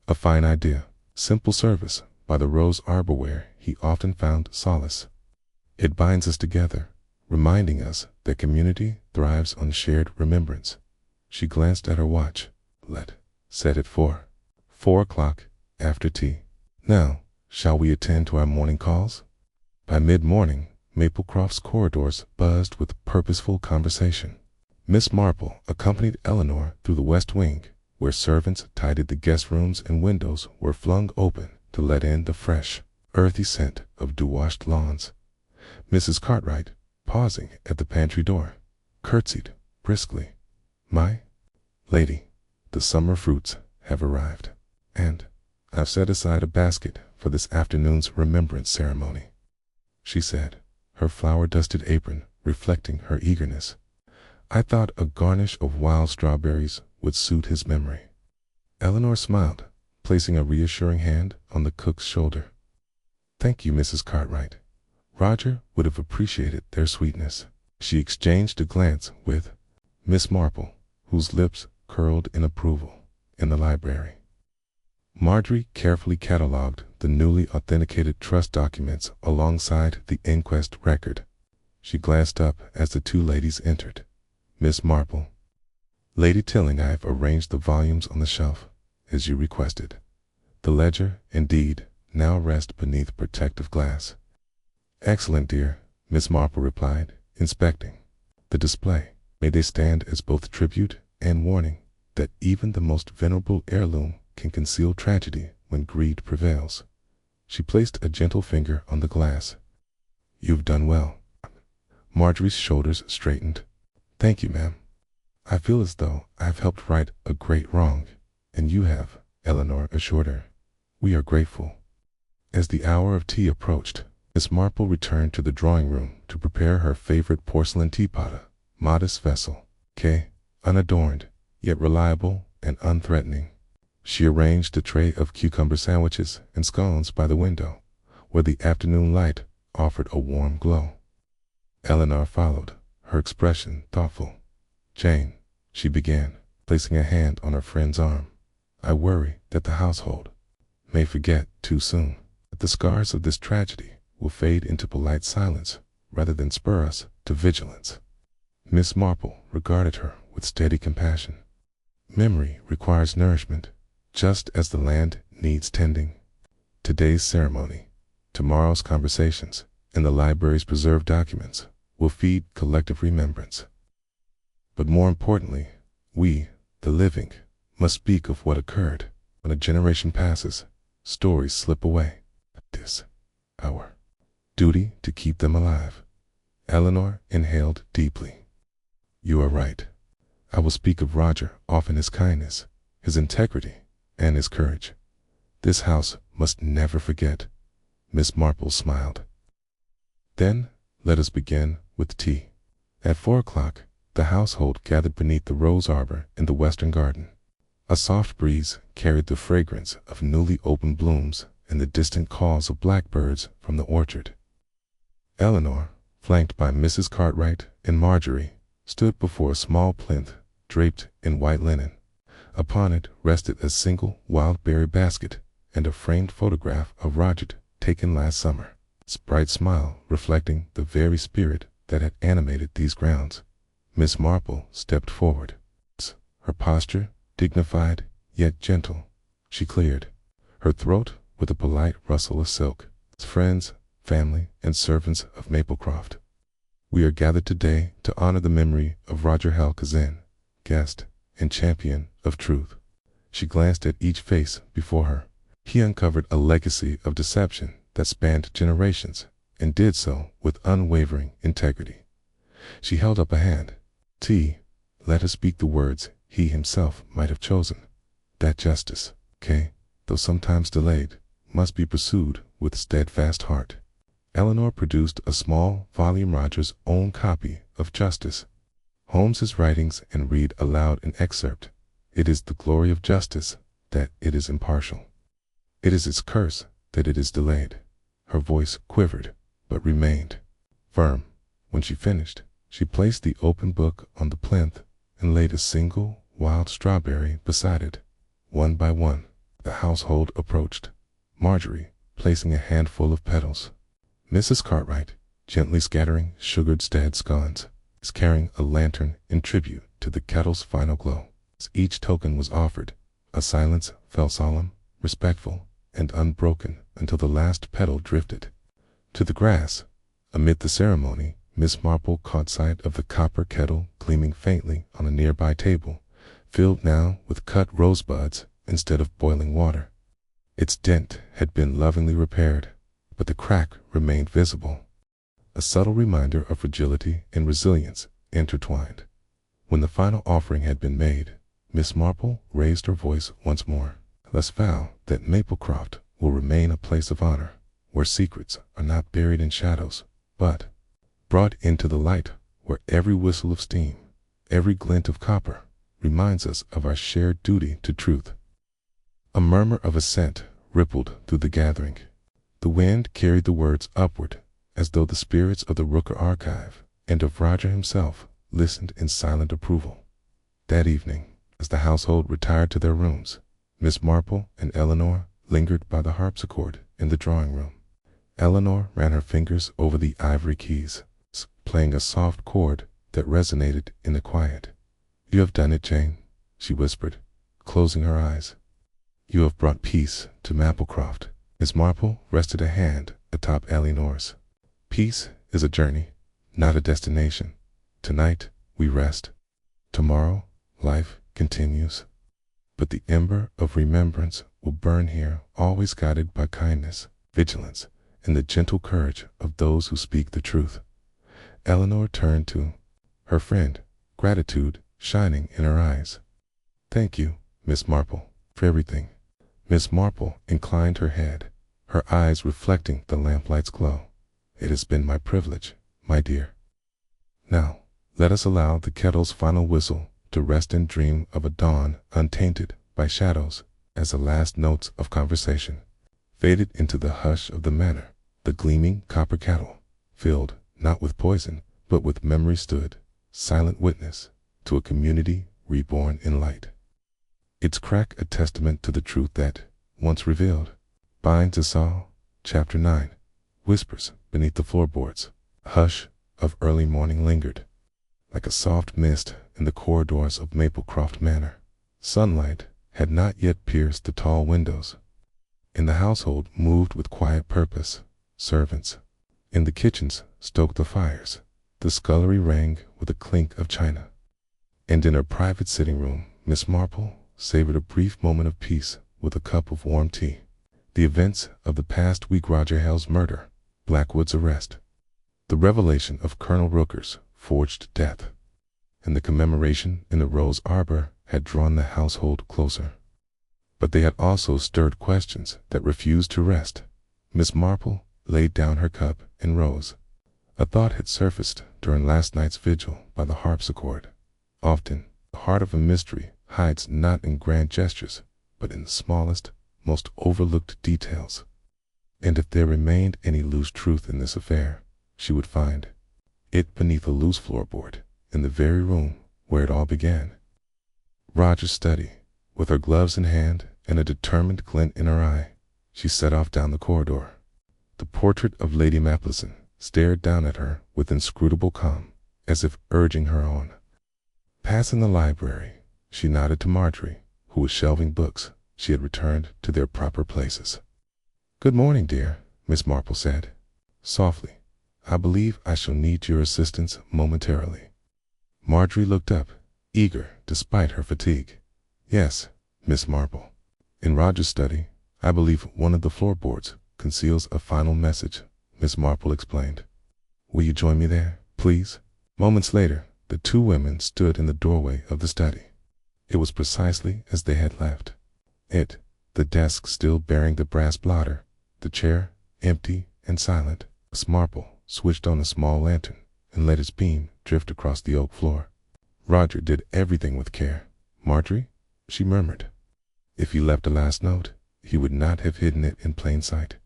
A fine idea. Simple service by the rose arbor where he often found solace. It binds us together, reminding us that community thrives on shared remembrance. She glanced at her watch. Let's set it for 4 o'clock after tea. Now, shall we attend to our morning calls? By mid-morning, Maplecroft's corridors buzzed with purposeful conversation. Miss Marple accompanied Eleanor through the west wing, where servants tidied the guest rooms and windows were flung open to let in the fresh, earthy scent of dew-washed lawns. Mrs. Cartwright, pausing at the pantry door, curtsied briskly. My lady, the summer fruits have arrived, and I've set aside a basket for this afternoon's remembrance ceremony, she said, her flower-dusted apron reflecting her eagerness. I thought a garnish of wild strawberries would suit his memory. Eleanor smiled, placing a reassuring hand on the cook's shoulder. Thank you, Mrs. Cartwright. Roger would have appreciated their sweetness. She exchanged a glance with Miss Marple, whose lips curled in approval, in the library. Marjorie carefully catalogued the newly authenticated trust documents alongside the inquest record. She glanced up as the two ladies entered. Miss Marple. Lady Tilling, I have arranged the volumes on the shelf, as you requested. The ledger, indeed, now rests beneath protective glass. "Excellent, dear," Miss Marple replied, inspecting the display. "May they stand as both tribute and warning that even the most venerable heirloom can conceal tragedy when greed prevails." She placed a gentle finger on the glass. "You've done well." Marjorie's shoulders straightened. "Thank you, ma'am. I feel as though I have helped right a great wrong, and you have," Eleanor assured her. "We are grateful." As the hour of tea approached, Miss Marple returned to the drawing room to prepare her favorite porcelain teapot, a modest vessel, unadorned, yet reliable and unthreatening. She arranged a tray of cucumber sandwiches and scones by the window, where the afternoon light offered a warm glow. Eleanor followed, her expression thoughtful. "Jane," she began, placing a hand on her friend's arm, "I worry that the household may forget too soon that the scars of this tragedy will fade into polite silence rather than spur us to vigilance." Miss Marple regarded her with steady compassion. "Memory requires nourishment, just as the land needs tending. Today's ceremony, tomorrow's conversations, and the library's preserved documents will feed collective remembrance. But more importantly, we, the living, must speak of what occurred. When a generation passes, stories slip away. It is our duty to keep them alive." Eleanor inhaled deeply. "You are right. I will speak of Roger often, his kindness, his integrity, and his courage. This house must never forget." Miss Marple smiled. "Then let us begin with tea." At 4 o'clock, the household gathered beneath the rose arbor in the western garden. A soft breeze carried the fragrance of newly opened blooms and the distant calls of blackbirds from the orchard. Eleanor, flanked by Mrs. Cartwright and Marjorie, stood before a small plinth draped in white linen. Upon it rested a single wild berry basket and a framed photograph of Roger taken last summer, its bright smile reflecting the very spirit that had animated these grounds. Miss Marple stepped forward, her posture dignified yet gentle. She cleared her throat with a polite rustle of silk. "Friends, family, and servants of Maplecroft, we are gathered today to honor the memory of Roger Halkazin, guest and champion of truth." She glanced at each face before her. He uncovered a legacy of deception that spanned generations, and did so with unwavering integrity. She held up a hand. Let us speak the words he himself might have chosen. That justice, though sometimes delayed, must be pursued with steadfast heart. Eleanor produced a small volume, Roger's own copy of Justice, Holmes's writings, and read aloud an excerpt. "It is the glory of justice that it is impartial. It is its curse that it is delayed." Her voice quivered, but remained firm. When she finished, she placed the open book on the plinth and laid a single wild strawberry beside it. One by one, the household approached, Marjorie placing a handful of petals, Mrs. Cartwright gently scattering sugared stead scones, carrying a lantern in tribute to the kettle's final glow. As each token was offered, a silence fell solemn, respectful, and unbroken until the last petal drifted to the grass. Amid the ceremony, Miss Marple caught sight of the copper kettle gleaming faintly on a nearby table, filled now with cut rosebuds instead of boiling water. Its dent had been lovingly repaired, but the crack remained visible, a subtle reminder of fragility and resilience intertwined. When the final offering had been made, Miss Marple raised her voice once more. "Let's vow that Maplecroft will remain a place of honor, where secrets are not buried in shadows, but brought into the light, where every whistle of steam, every glint of copper, reminds us of our shared duty to truth." A murmur of assent rippled through the gathering. The wind carried the words upward, as though the spirits of the Rooker archive and of Roger himself listened in silent approval. That evening, as the household retired to their rooms, Miss Marple and Eleanor lingered by the harpsichord in the drawing room. Eleanor ran her fingers over the ivory keys, playing a soft chord that resonated in the quiet. "You have done it, Jane," she whispered, closing her eyes. You have brought peace to Maplecroft. Miss Marple rested a hand atop Eleanor's. Peace is a journey, not a destination. Tonight, we rest. Tomorrow, life continues. But the ember of remembrance will burn here, always guided by kindness, vigilance, and the gentle courage of those who speak the truth. Eleanor turned to her friend, gratitude shining in her eyes. Thank you, Miss Marple, for everything. Miss Marple inclined her head, her eyes reflecting the lamplight's glow. It has been my privilege, my dear. Now, let us allow the kettle's final whistle to rest and dream of a dawn untainted by shadows as the last notes of conversation faded into the hush of the manor. The gleaming copper kettle, filled not with poison, but with memory, stood, silent witness to a community reborn in light. Its crack a testament to the truth that, once revealed, binds us all. Chapter 9. Whispers beneath the floorboards. A hush of early morning lingered, like a soft mist in the corridors of Maplecroft Manor. Sunlight had not yet pierced the tall windows, and the household moved with quiet purpose. Servants in the kitchens stoked the fires. The scullery rang with a clink of china. And in her private sitting room, Miss Marple savored a brief moment of peace with a cup of warm tea. The events of the past week, Roger Hale's murder, Blackwood's arrest, the revelation of Colonel Rooker's forged death, and the commemoration in the Rose Arbor had drawn the household closer. But they had also stirred questions that refused to rest. Miss Marple laid down her cup and rose. A thought had surfaced during last night's vigil by the harpsichord. Often, the heart of a mystery hides not in grand gestures, but in the smallest, most overlooked details. And if there remained any loose truth in this affair, she would find it beneath a loose floorboard, in the very room where it all began. Roger's study. With her gloves in hand and a determined glint in her eye, she set off down the corridor. The portrait of Lady Mapleson stared down at her with inscrutable calm, as if urging her on. Passing the library, she nodded to Marjorie, who was shelving books she had returned to their proper places. "Good morning, dear," Miss Marple said, softly. "I believe I shall need your assistance momentarily." Marjorie looked up, eager despite her fatigue. "Yes, Miss Marple. In Roger's study, I believe one of the floorboards conceals a final message," Miss Marple explained. "Will you join me there, please?" Moments later, the two women stood in the doorway of the study. It was precisely as they had left it, the desk still bearing the brass blotter, the chair empty and silent. Miss Marple switched on a small lantern and let its beam drift across the oak floor. "Roger did everything with care, Marjorie," she murmured. "If he left a last note, he would not have hidden it in plain sight."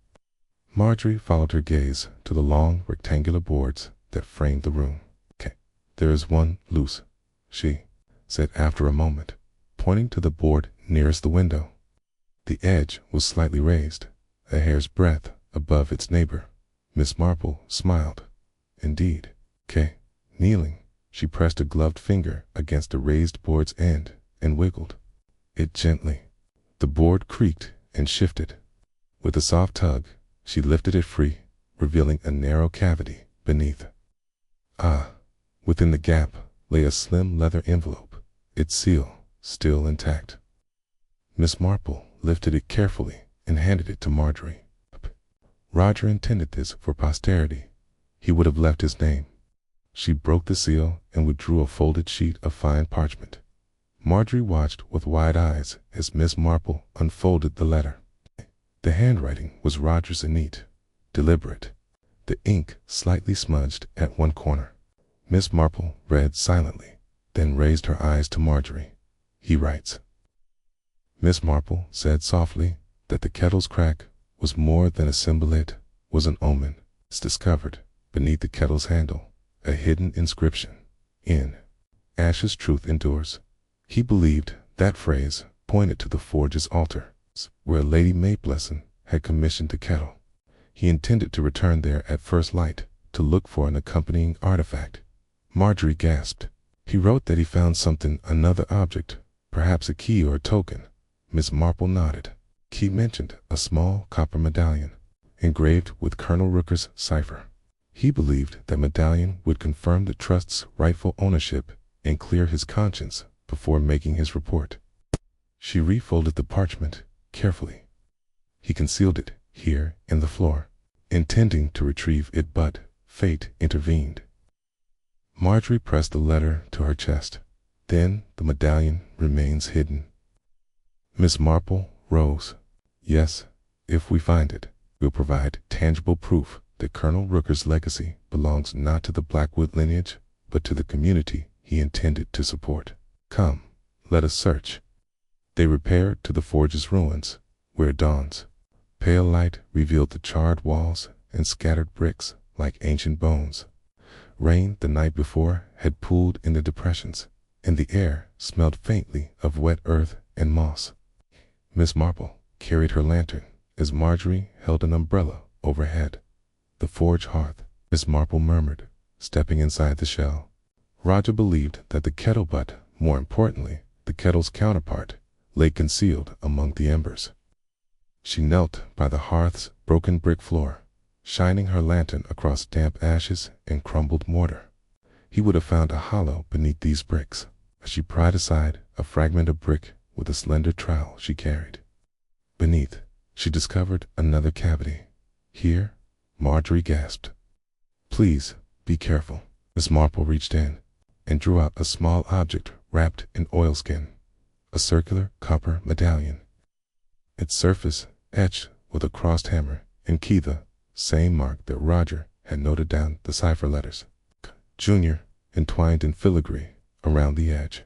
Marjorie followed her gaze to the long rectangular boards that framed the room. "There is one loose," she said after a moment, pointing to the board nearest the window. The edge was slightly raised, a hair's breadth above its neighbor. Miss Marple smiled. "Indeed." Kneeling, she pressed a gloved finger against the raised board's end and wiggled it gently. The board creaked and shifted. With a soft tug, she lifted it free, revealing a narrow cavity beneath. Within the gap lay a slim leather envelope, its seal still intact. Miss Marple lifted it carefully and handed it to Marjorie. "Roger intended this for posterity. He would have left his name." She broke the seal and withdrew a folded sheet of fine parchment. Marjorie watched with wide eyes as Miss Marple unfolded the letter. The handwriting was Roger's, and neat, deliberate, the ink slightly smudged at one corner. Miss Marple read silently, then raised her eyes to Marjorie. "He writes." Miss Marple said softly that the kettle's crack was more than a symbol, it was an omen. It's discovered, beneath the kettle's handle, a hidden inscription. "In ashes truth endures." He believed that phrase pointed to the forge's altar, where Lady Mapleson had commissioned the kettle. He intended to return there at first light to look for an accompanying artifact. Marjorie gasped. "He wrote that he found something, another object, perhaps a key or a token." Miss Marple nodded. He mentioned a small copper medallion, engraved with Colonel Rooker's cipher. He believed that medallion would confirm the trust's rightful ownership and clear his conscience before making his report. She refolded the parchment carefully. He concealed it here in the floor, intending to retrieve it, but fate intervened. Marjorie pressed the letter to her chest. Then the medallion remains hidden. Miss Marple rose. Yes, if we find it, we'll provide tangible proof that Colonel Rooker's legacy belongs not to the Blackwood lineage, but to the community he intended to support. Come, let us search. They repaired to the forge's ruins, where dawn's pale light revealed the charred walls and scattered bricks like ancient bones. Rain the night before had pooled in the depressions, and the air smelled faintly of wet earth and moss. Miss Marple carried her lantern as Marjorie held an umbrella overhead. The forge hearth, Miss Marple murmured, stepping inside the shell. Roger believed that the kettle, but more importantly, the kettle's counterpart, lay concealed among the embers. She knelt by the hearth's broken brick floor, shining her lantern across damp ashes and crumbled mortar. He would have found a hollow beneath these bricks, as she pried aside a fragment of brick with a slender trowel she carried. Beneath, she discovered another cavity. Here, Marjorie gasped. Please, be careful. Miss Marple reached in and drew out a small object wrapped in oilskin, a circular copper medallion. Its surface etched with a crossed hammer and key, the same mark that Roger had noted down the cipher letters, Junior, entwined in filigree around the edge.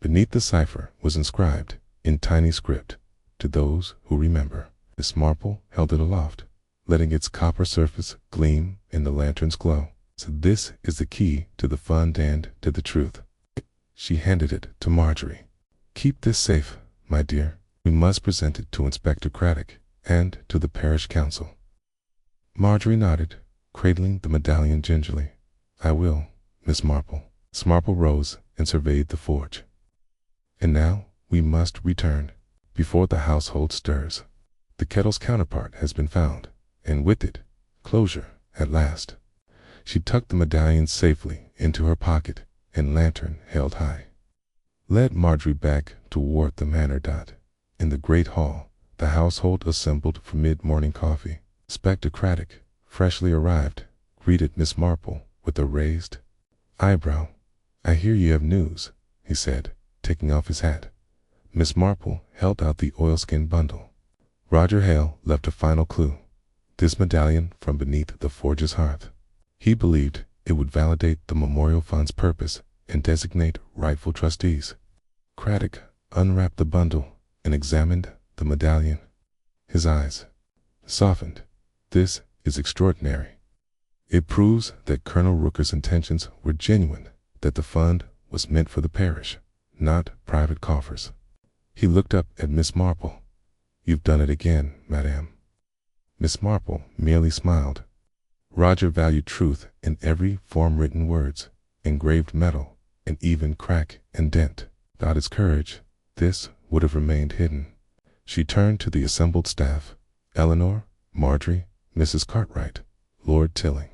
Beneath the cipher was inscribed, in tiny script, to those who remember. Miss Marple held it aloft, letting its copper surface gleam in the lantern's glow. So this is the key to the fund and to the truth. She handed it to Marjorie. Keep this safe, my dear. We must present it to Inspector Craddock and to the parish council. Marjorie nodded, cradling the medallion gingerly. I will, Miss Marple. Miss Marple rose and surveyed the forge. And now we must return, before the household stirs. The kettle's counterpart has been found, and with it, closure at last. She tucked the medallion safely into her pocket and lantern held high. Led Marjorie back toward the manor. In the great hall, the household assembled for mid-morning coffee. Inspector Craddock, freshly arrived, greeted Miss Marple with a raised eyebrow. I hear you have news, he said, taking off his hat. Miss Marple held out the oilskin bundle. Roger Hale left a final clue. This medallion from beneath the forge's hearth. He believed it would validate the memorial fund's purpose and designate rightful trustees. Craddock unwrapped the bundle and examined the medallion. His eyes softened. This is extraordinary. It proves that Colonel Rooker's intentions were genuine, that the fund was meant for the parish, not private coffers. He looked up at Miss Marple. You've done it again, madame. Miss Marple merely smiled. Roger valued truth in every form, written words, engraved metal, and even crack and dent. Without his courage, this would have remained hidden. She turned to the assembled staff. Eleanor, Marjorie, Mrs. Cartwright, Lord Tilling.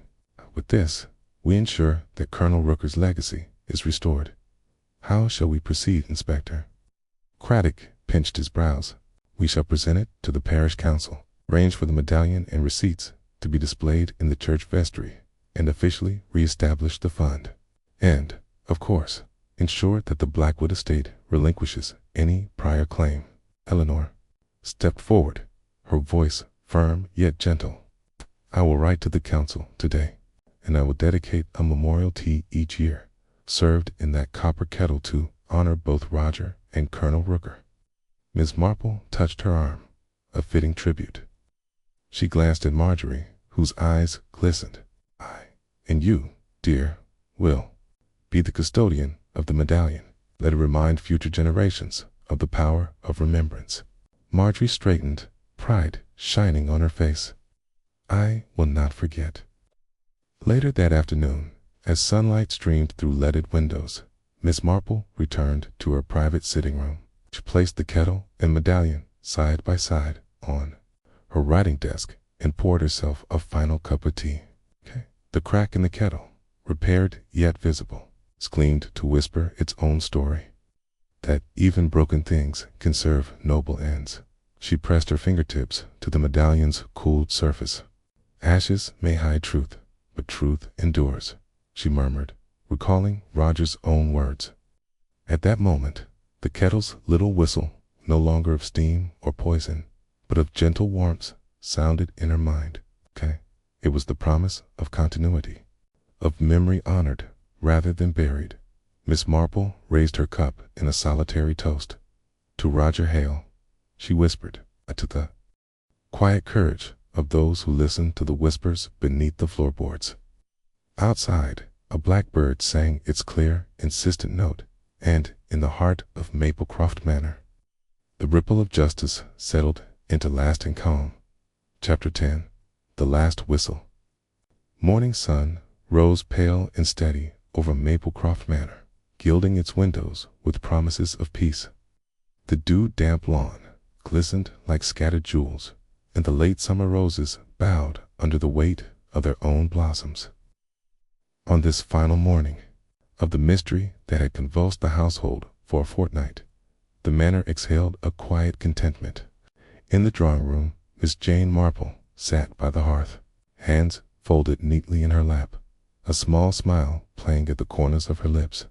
With this, we ensure that Colonel Rooker's legacy is restored. How shall we proceed, Inspector? Craddock pinched his brows. We shall present it to the parish council, arrange for the medallion and receipts to be displayed in the church vestry, and officially re-establish the fund. And, of course, ensure that the Blackwood estate relinquishes any prior claim. Eleanor stepped forward, her voice firm yet gentle. I will write to the council today, and I will dedicate a memorial tea each year, served in that copper kettle to honor both Roger and Colonel Rooker. Miss Marple touched her arm, a fitting tribute. She glanced at Marjorie, whose eyes glistened. I, and you, dear, will be the custodian of the medallion. Let it remind future generations of the power of remembrance. Marjorie straightened, pride shining on her face. I will not forget. Later that afternoon, as sunlight streamed through leaded windows, Miss Marple returned to her private sitting room. She placed the kettle and medallion side by side on her writing desk and poured herself a final cup of tea. The crack in the kettle, repaired yet visible, gleamed to whisper its own story, that even broken things can serve noble ends. She pressed her fingertips to the medallion's cooled surface. Ashes may hide truth, but truth endures, she murmured, recalling Roger's own words. At that moment, the kettle's little whistle, no longer of steam or poison, but of gentle warmth, sounded in her mind. It was the promise of continuity, of memory honored rather than buried. Miss Marple raised her cup in a solitary toast. To Roger Hale, she whispered, to the quiet courage of those who listen to the whispers beneath the floorboards. Outside, a blackbird sang its clear, insistent note, and in the heart of Maplecroft Manor, the ripple of justice settled into lasting calm. Chapter 10. The Last Whistle. Morning sun rose pale and steady over Maplecroft Manor, gilding its windows with promises of peace. The dew-damp lawn glistened like scattered jewels, and the late summer roses bowed under the weight of their own blossoms. On this final morning of the mystery that had convulsed the household for a fortnight, the manor exhaled a quiet contentment. In the drawing-room, Miss Jane Marple sat by the hearth, hands folded neatly in her lap, a small smile playing at the corners of her lips.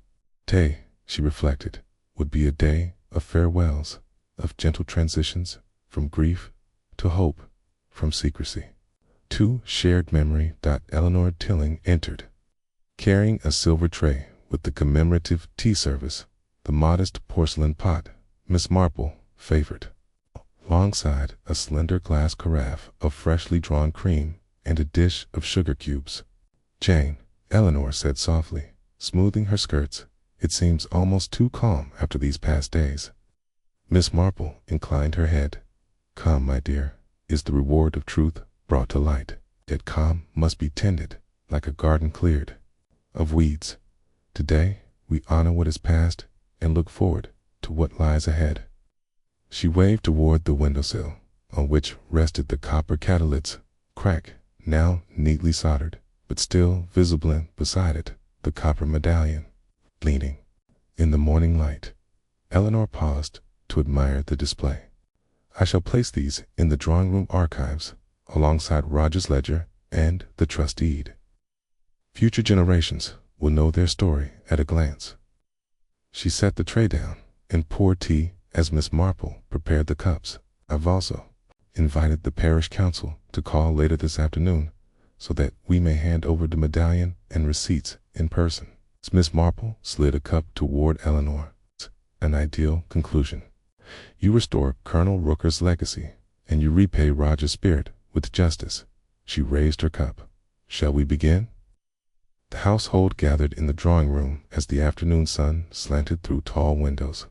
Today, she reflected, would be a day of farewells, of gentle transitions from grief to hope, from secrecy to shared memory. Eleanor Tilling entered, carrying a silver tray with the commemorative tea service, the modest porcelain pot Miss Marple favored, alongside a slender glass carafe of freshly drawn cream and a dish of sugar cubes. "Jane," Eleanor said softly, smoothing her skirts, "it seems almost too calm after these past days." Miss Marple inclined her head. "Calm, my dear, is the reward of truth brought to light. Yet calm must be tended like a garden cleared of weeds. Today we honor what is past and look forward to what lies ahead." She waved toward the windowsill, on which rested the copper catalyt's crack, now neatly soldered, but still visible beside it, the copper medallion, gleaming in the morning light. Eleanor paused to admire the display. "I shall place these in the drawing-room archives, alongside Roger's ledger and the trust deed. Future generations will know their story at a glance." She set the tray down and poured tea as Miss Marple prepared the cups. "I've also invited the parish council to call later this afternoon so that we may hand over the medallion and receipts in person." Miss Marple slid a cup toward Eleanor. "An ideal conclusion. You restore Colonel Rooker's legacy, and you repay Roger's spirit with justice." She raised her cup. "Shall we begin?" The household gathered in the drawing-room as the afternoon sun slanted through tall windows.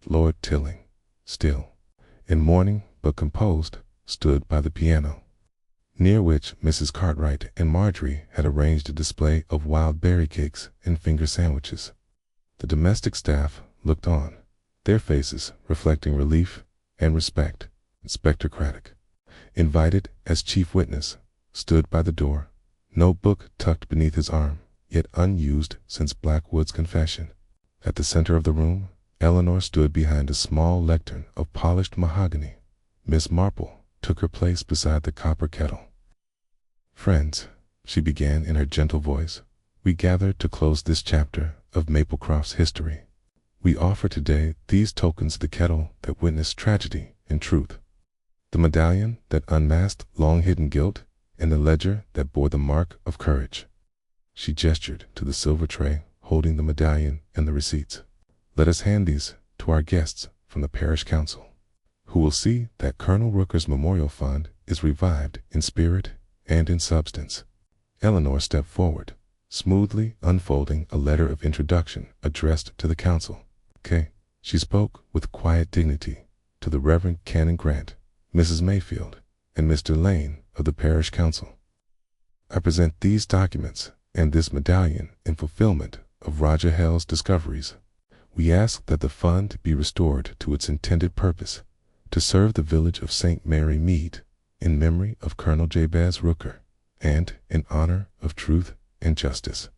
Lord Tilling, still in mourning but composed, stood by the piano, near which Mrs. Cartwright and Marjorie had arranged a display of wild berry cakes and finger sandwiches. The domestic staff looked on, their faces reflecting relief and respect. Inspector Craddock, invited as chief witness, stood by the door, notebook tucked beneath his arm, yet unused since Blackwood's confession. At the center of the room, Eleanor stood behind a small lectern of polished mahogany. Miss Marple took her place beside the copper kettle. "Friends," she began in her gentle voice, "we gather to close this chapter of Maplecroft's history. We offer today these tokens: the kettle that witnessed tragedy and truth, the medallion that unmasked long-hidden guilt, and the ledger that bore the mark of courage." She gestured to the silver tray holding the medallion and the receipts. "Let us hand these to our guests from the parish council, who will see that Colonel Rooker's memorial fund is revived in spirit and in substance." Eleanor stepped forward, smoothly unfolding a letter of introduction addressed to the council. She spoke with quiet dignity to the Reverend Canon Grant, Mrs. Mayfield, and Mr. Lane of the parish council. "I present these documents and this medallion in fulfillment of Roger Hale's discoveries. We ask that the fund be restored to its intended purpose to serve the village of St. Mary Mead in memory of Colonel Jabez Rooker and in honor of truth and justice.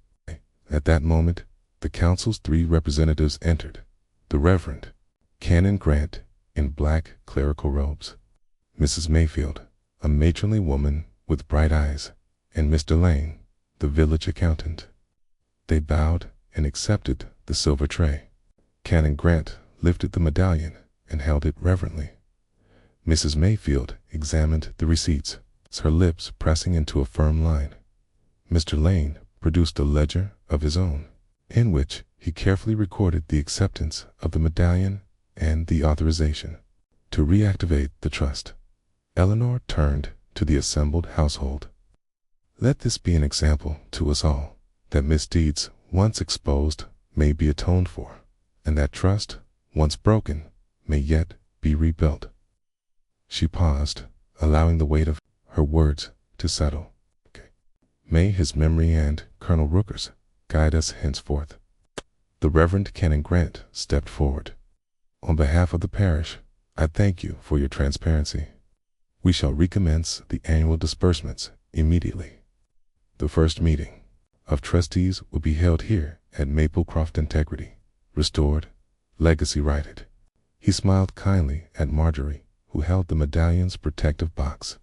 At that moment, the council's 3 representatives entered: the Reverend Canon Grant in black clerical robes, Mrs. Mayfield, a matronly woman with bright eyes, and Mr. Lane, the village accountant. They bowed and accepted the silver tray. Canon Grant lifted the medallion and held it reverently. Mrs. Mayfield examined the receipts, her lips pressing into a firm line. Mr. Lane produced a ledger of his own, in which he carefully recorded the acceptance of the medallion and the authorization to reactivate the trust. Eleanor turned to the assembled household. Let this be an example to us all, that misdeeds once exposed may be atoned for, and that trust, once broken, may yet be rebuilt. She paused, allowing the weight of her words to settle. May his memory and Colonel Rooker's guide us henceforth. The Reverend Canon Grant stepped forward. On behalf of the parish, I thank you for your transparency. We shall recommence the annual disbursements immediately. The first meeting of trustees will be held here at Maplecroft. Integrity restored, legacy righted. He smiled kindly at Marjorie, who held the medallion's protective box.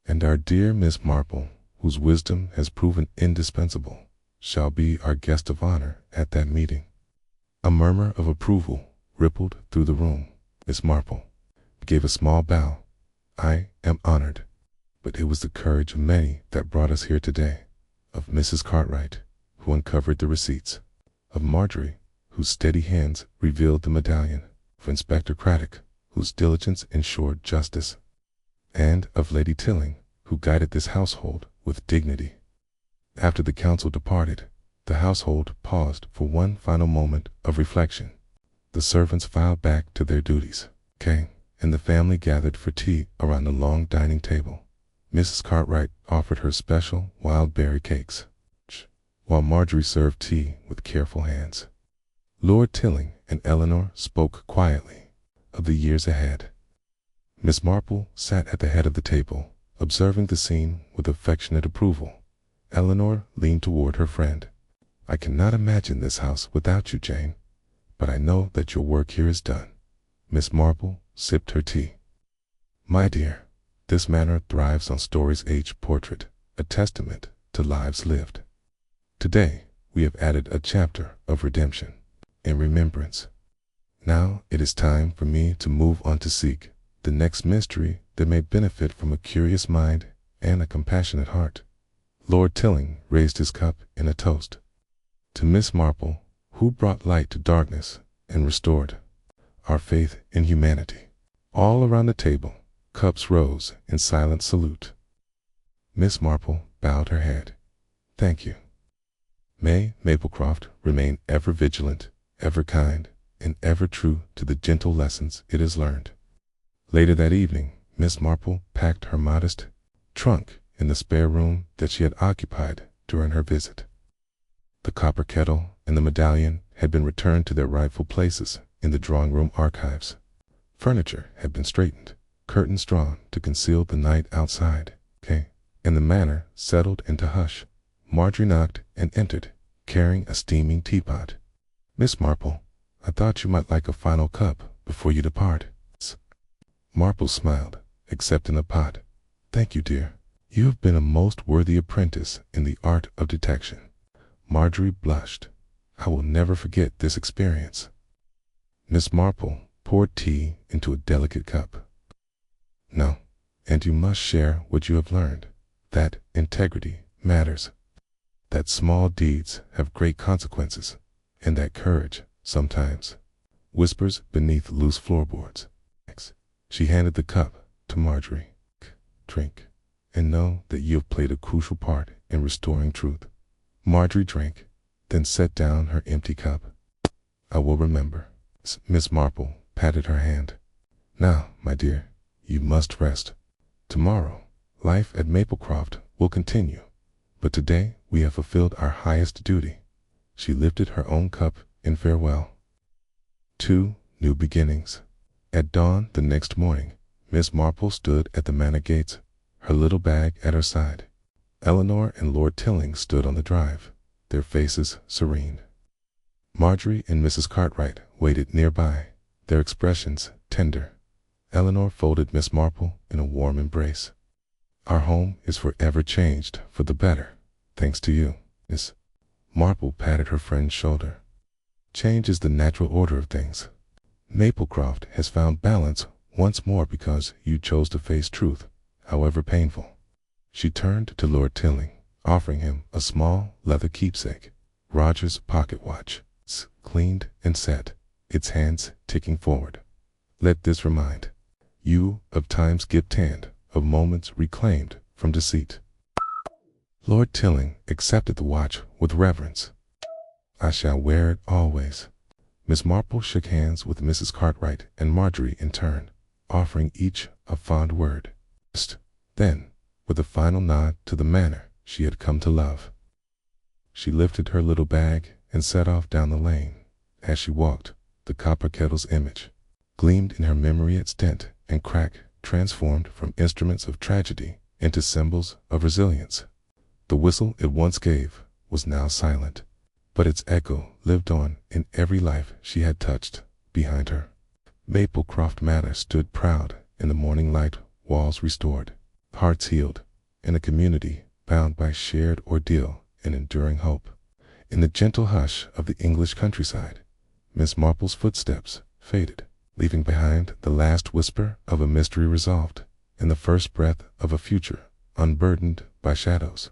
And our dear Miss Marple, whose wisdom has proven indispensable, shall be our guest of honor at that meeting. A murmur of approval rippled through the room. Miss Marple gave a small bow. I am honored, but it was the courage of many that brought us here today. Of Mrs. Cartwright, who uncovered the receipts. Of Marjorie, whose steady hands revealed the medallion. Of Inspector Craddock, whose diligence ensured justice. And of Lady Tilling, who guided this household with dignity. After the council departed, the household paused for one final moment of reflection. The servants filed back to their duties, and the family gathered for tea around the long dining table. Mrs. Cartwright offered her special wild berry cakes, while Marjorie served tea with careful hands. Lord Tilling and Eleanor spoke quietly of the years ahead. Miss Marple sat at the head of the table, observing the scene with affectionate approval. Eleanor leaned toward her friend. I cannot imagine this house without you, Jane, but I know that your work here is done. Miss Marple sipped her tea. My dear, this manor thrives on Story's age portrait, a testament to lives lived. Today, we have added a chapter of redemption and remembrance. Now it is time for me to move on to seek the next mystery that may benefit from a curious mind and a compassionate heart. Lord Tilling raised his cup in a toast. To Miss Marple, who brought light to darkness and restored our faith in humanity. All around the table, cups rose in silent salute. Miss Marple bowed her head. Thank you. May Maplecroft remain ever vigilant, ever kind, and ever true to the gentle lessons it has learned. Later that evening, Miss Marple packed her modest trunk in the spare room that she had occupied during her visit. The copper kettle and the medallion had been returned to their rightful places in the drawing-room archives. Furniture had been straightened, curtains drawn to conceal the night outside, and the manor settled into hush. Marjorie knocked and entered, carrying a steaming teapot. Miss Marple, I thought you might like a final cup before you depart. Marple smiled, accepting the pot. Thank you, dear. You have been a most worthy apprentice in the art of detection. Marjorie blushed. I will never forget this experience. Miss Marple poured tea into a delicate cup. No, and you must share what you have learned, that integrity matters, that small deeds have great consequences, and that courage, sometimes, whispers beneath loose floorboards. She handed the cup to Marjorie. Drink, and know that you have played a crucial part in restoring truth. Marjorie drank, then set down her empty cup. I will remember. Miss Marple patted her hand. Now, my dear, you must rest. Tomorrow, life at Maplecroft will continue, but today we have fulfilled our highest duty. She lifted her own cup in farewell. 2 new beginnings. At dawn the next morning, Miss Marple stood at the manor gates, her little bag at her side. Eleanor and Lord Tilling stood on the drive, their faces serene. Marjorie and Mrs. Cartwright waited nearby, their expressions tender. Eleanor folded Miss Marple in a warm embrace. "Our home is forever changed for the better, thanks to you." Miss Marple patted her friend's shoulder. "Change is the natural order of things. Maplecroft has found balance once more because you chose to face truth, however painful." She turned to Lord Tilling, offering him a small leather keepsake, Roger's pocket watch, cleaned and set, its hands ticking forward. "Let this remind you of times skipped and of moments reclaimed from deceit." Lord Tilling accepted the watch with reverence. "I shall wear it always." Miss Marple shook hands with Mrs. Cartwright and Marjorie in turn, offering each a fond word. Then, with a final nod to the manor she had come to love, she lifted her little bag and set off down the lane. As she walked, the copper kettle's image gleamed in her memory its dent and crack transformed from instruments of tragedy into symbols of resilience. The whistle it once gave was now silent, but its echo lived on in every life she had touched behind her. Maplecroft Manor stood proud in the morning light, walls restored, hearts healed, in a community bound by shared ordeal and enduring hope. In the gentle hush of the English countryside, Miss Marple's footsteps faded, leaving behind the last whisper of a mystery resolved, and the first breath of a future unburdened by shadows.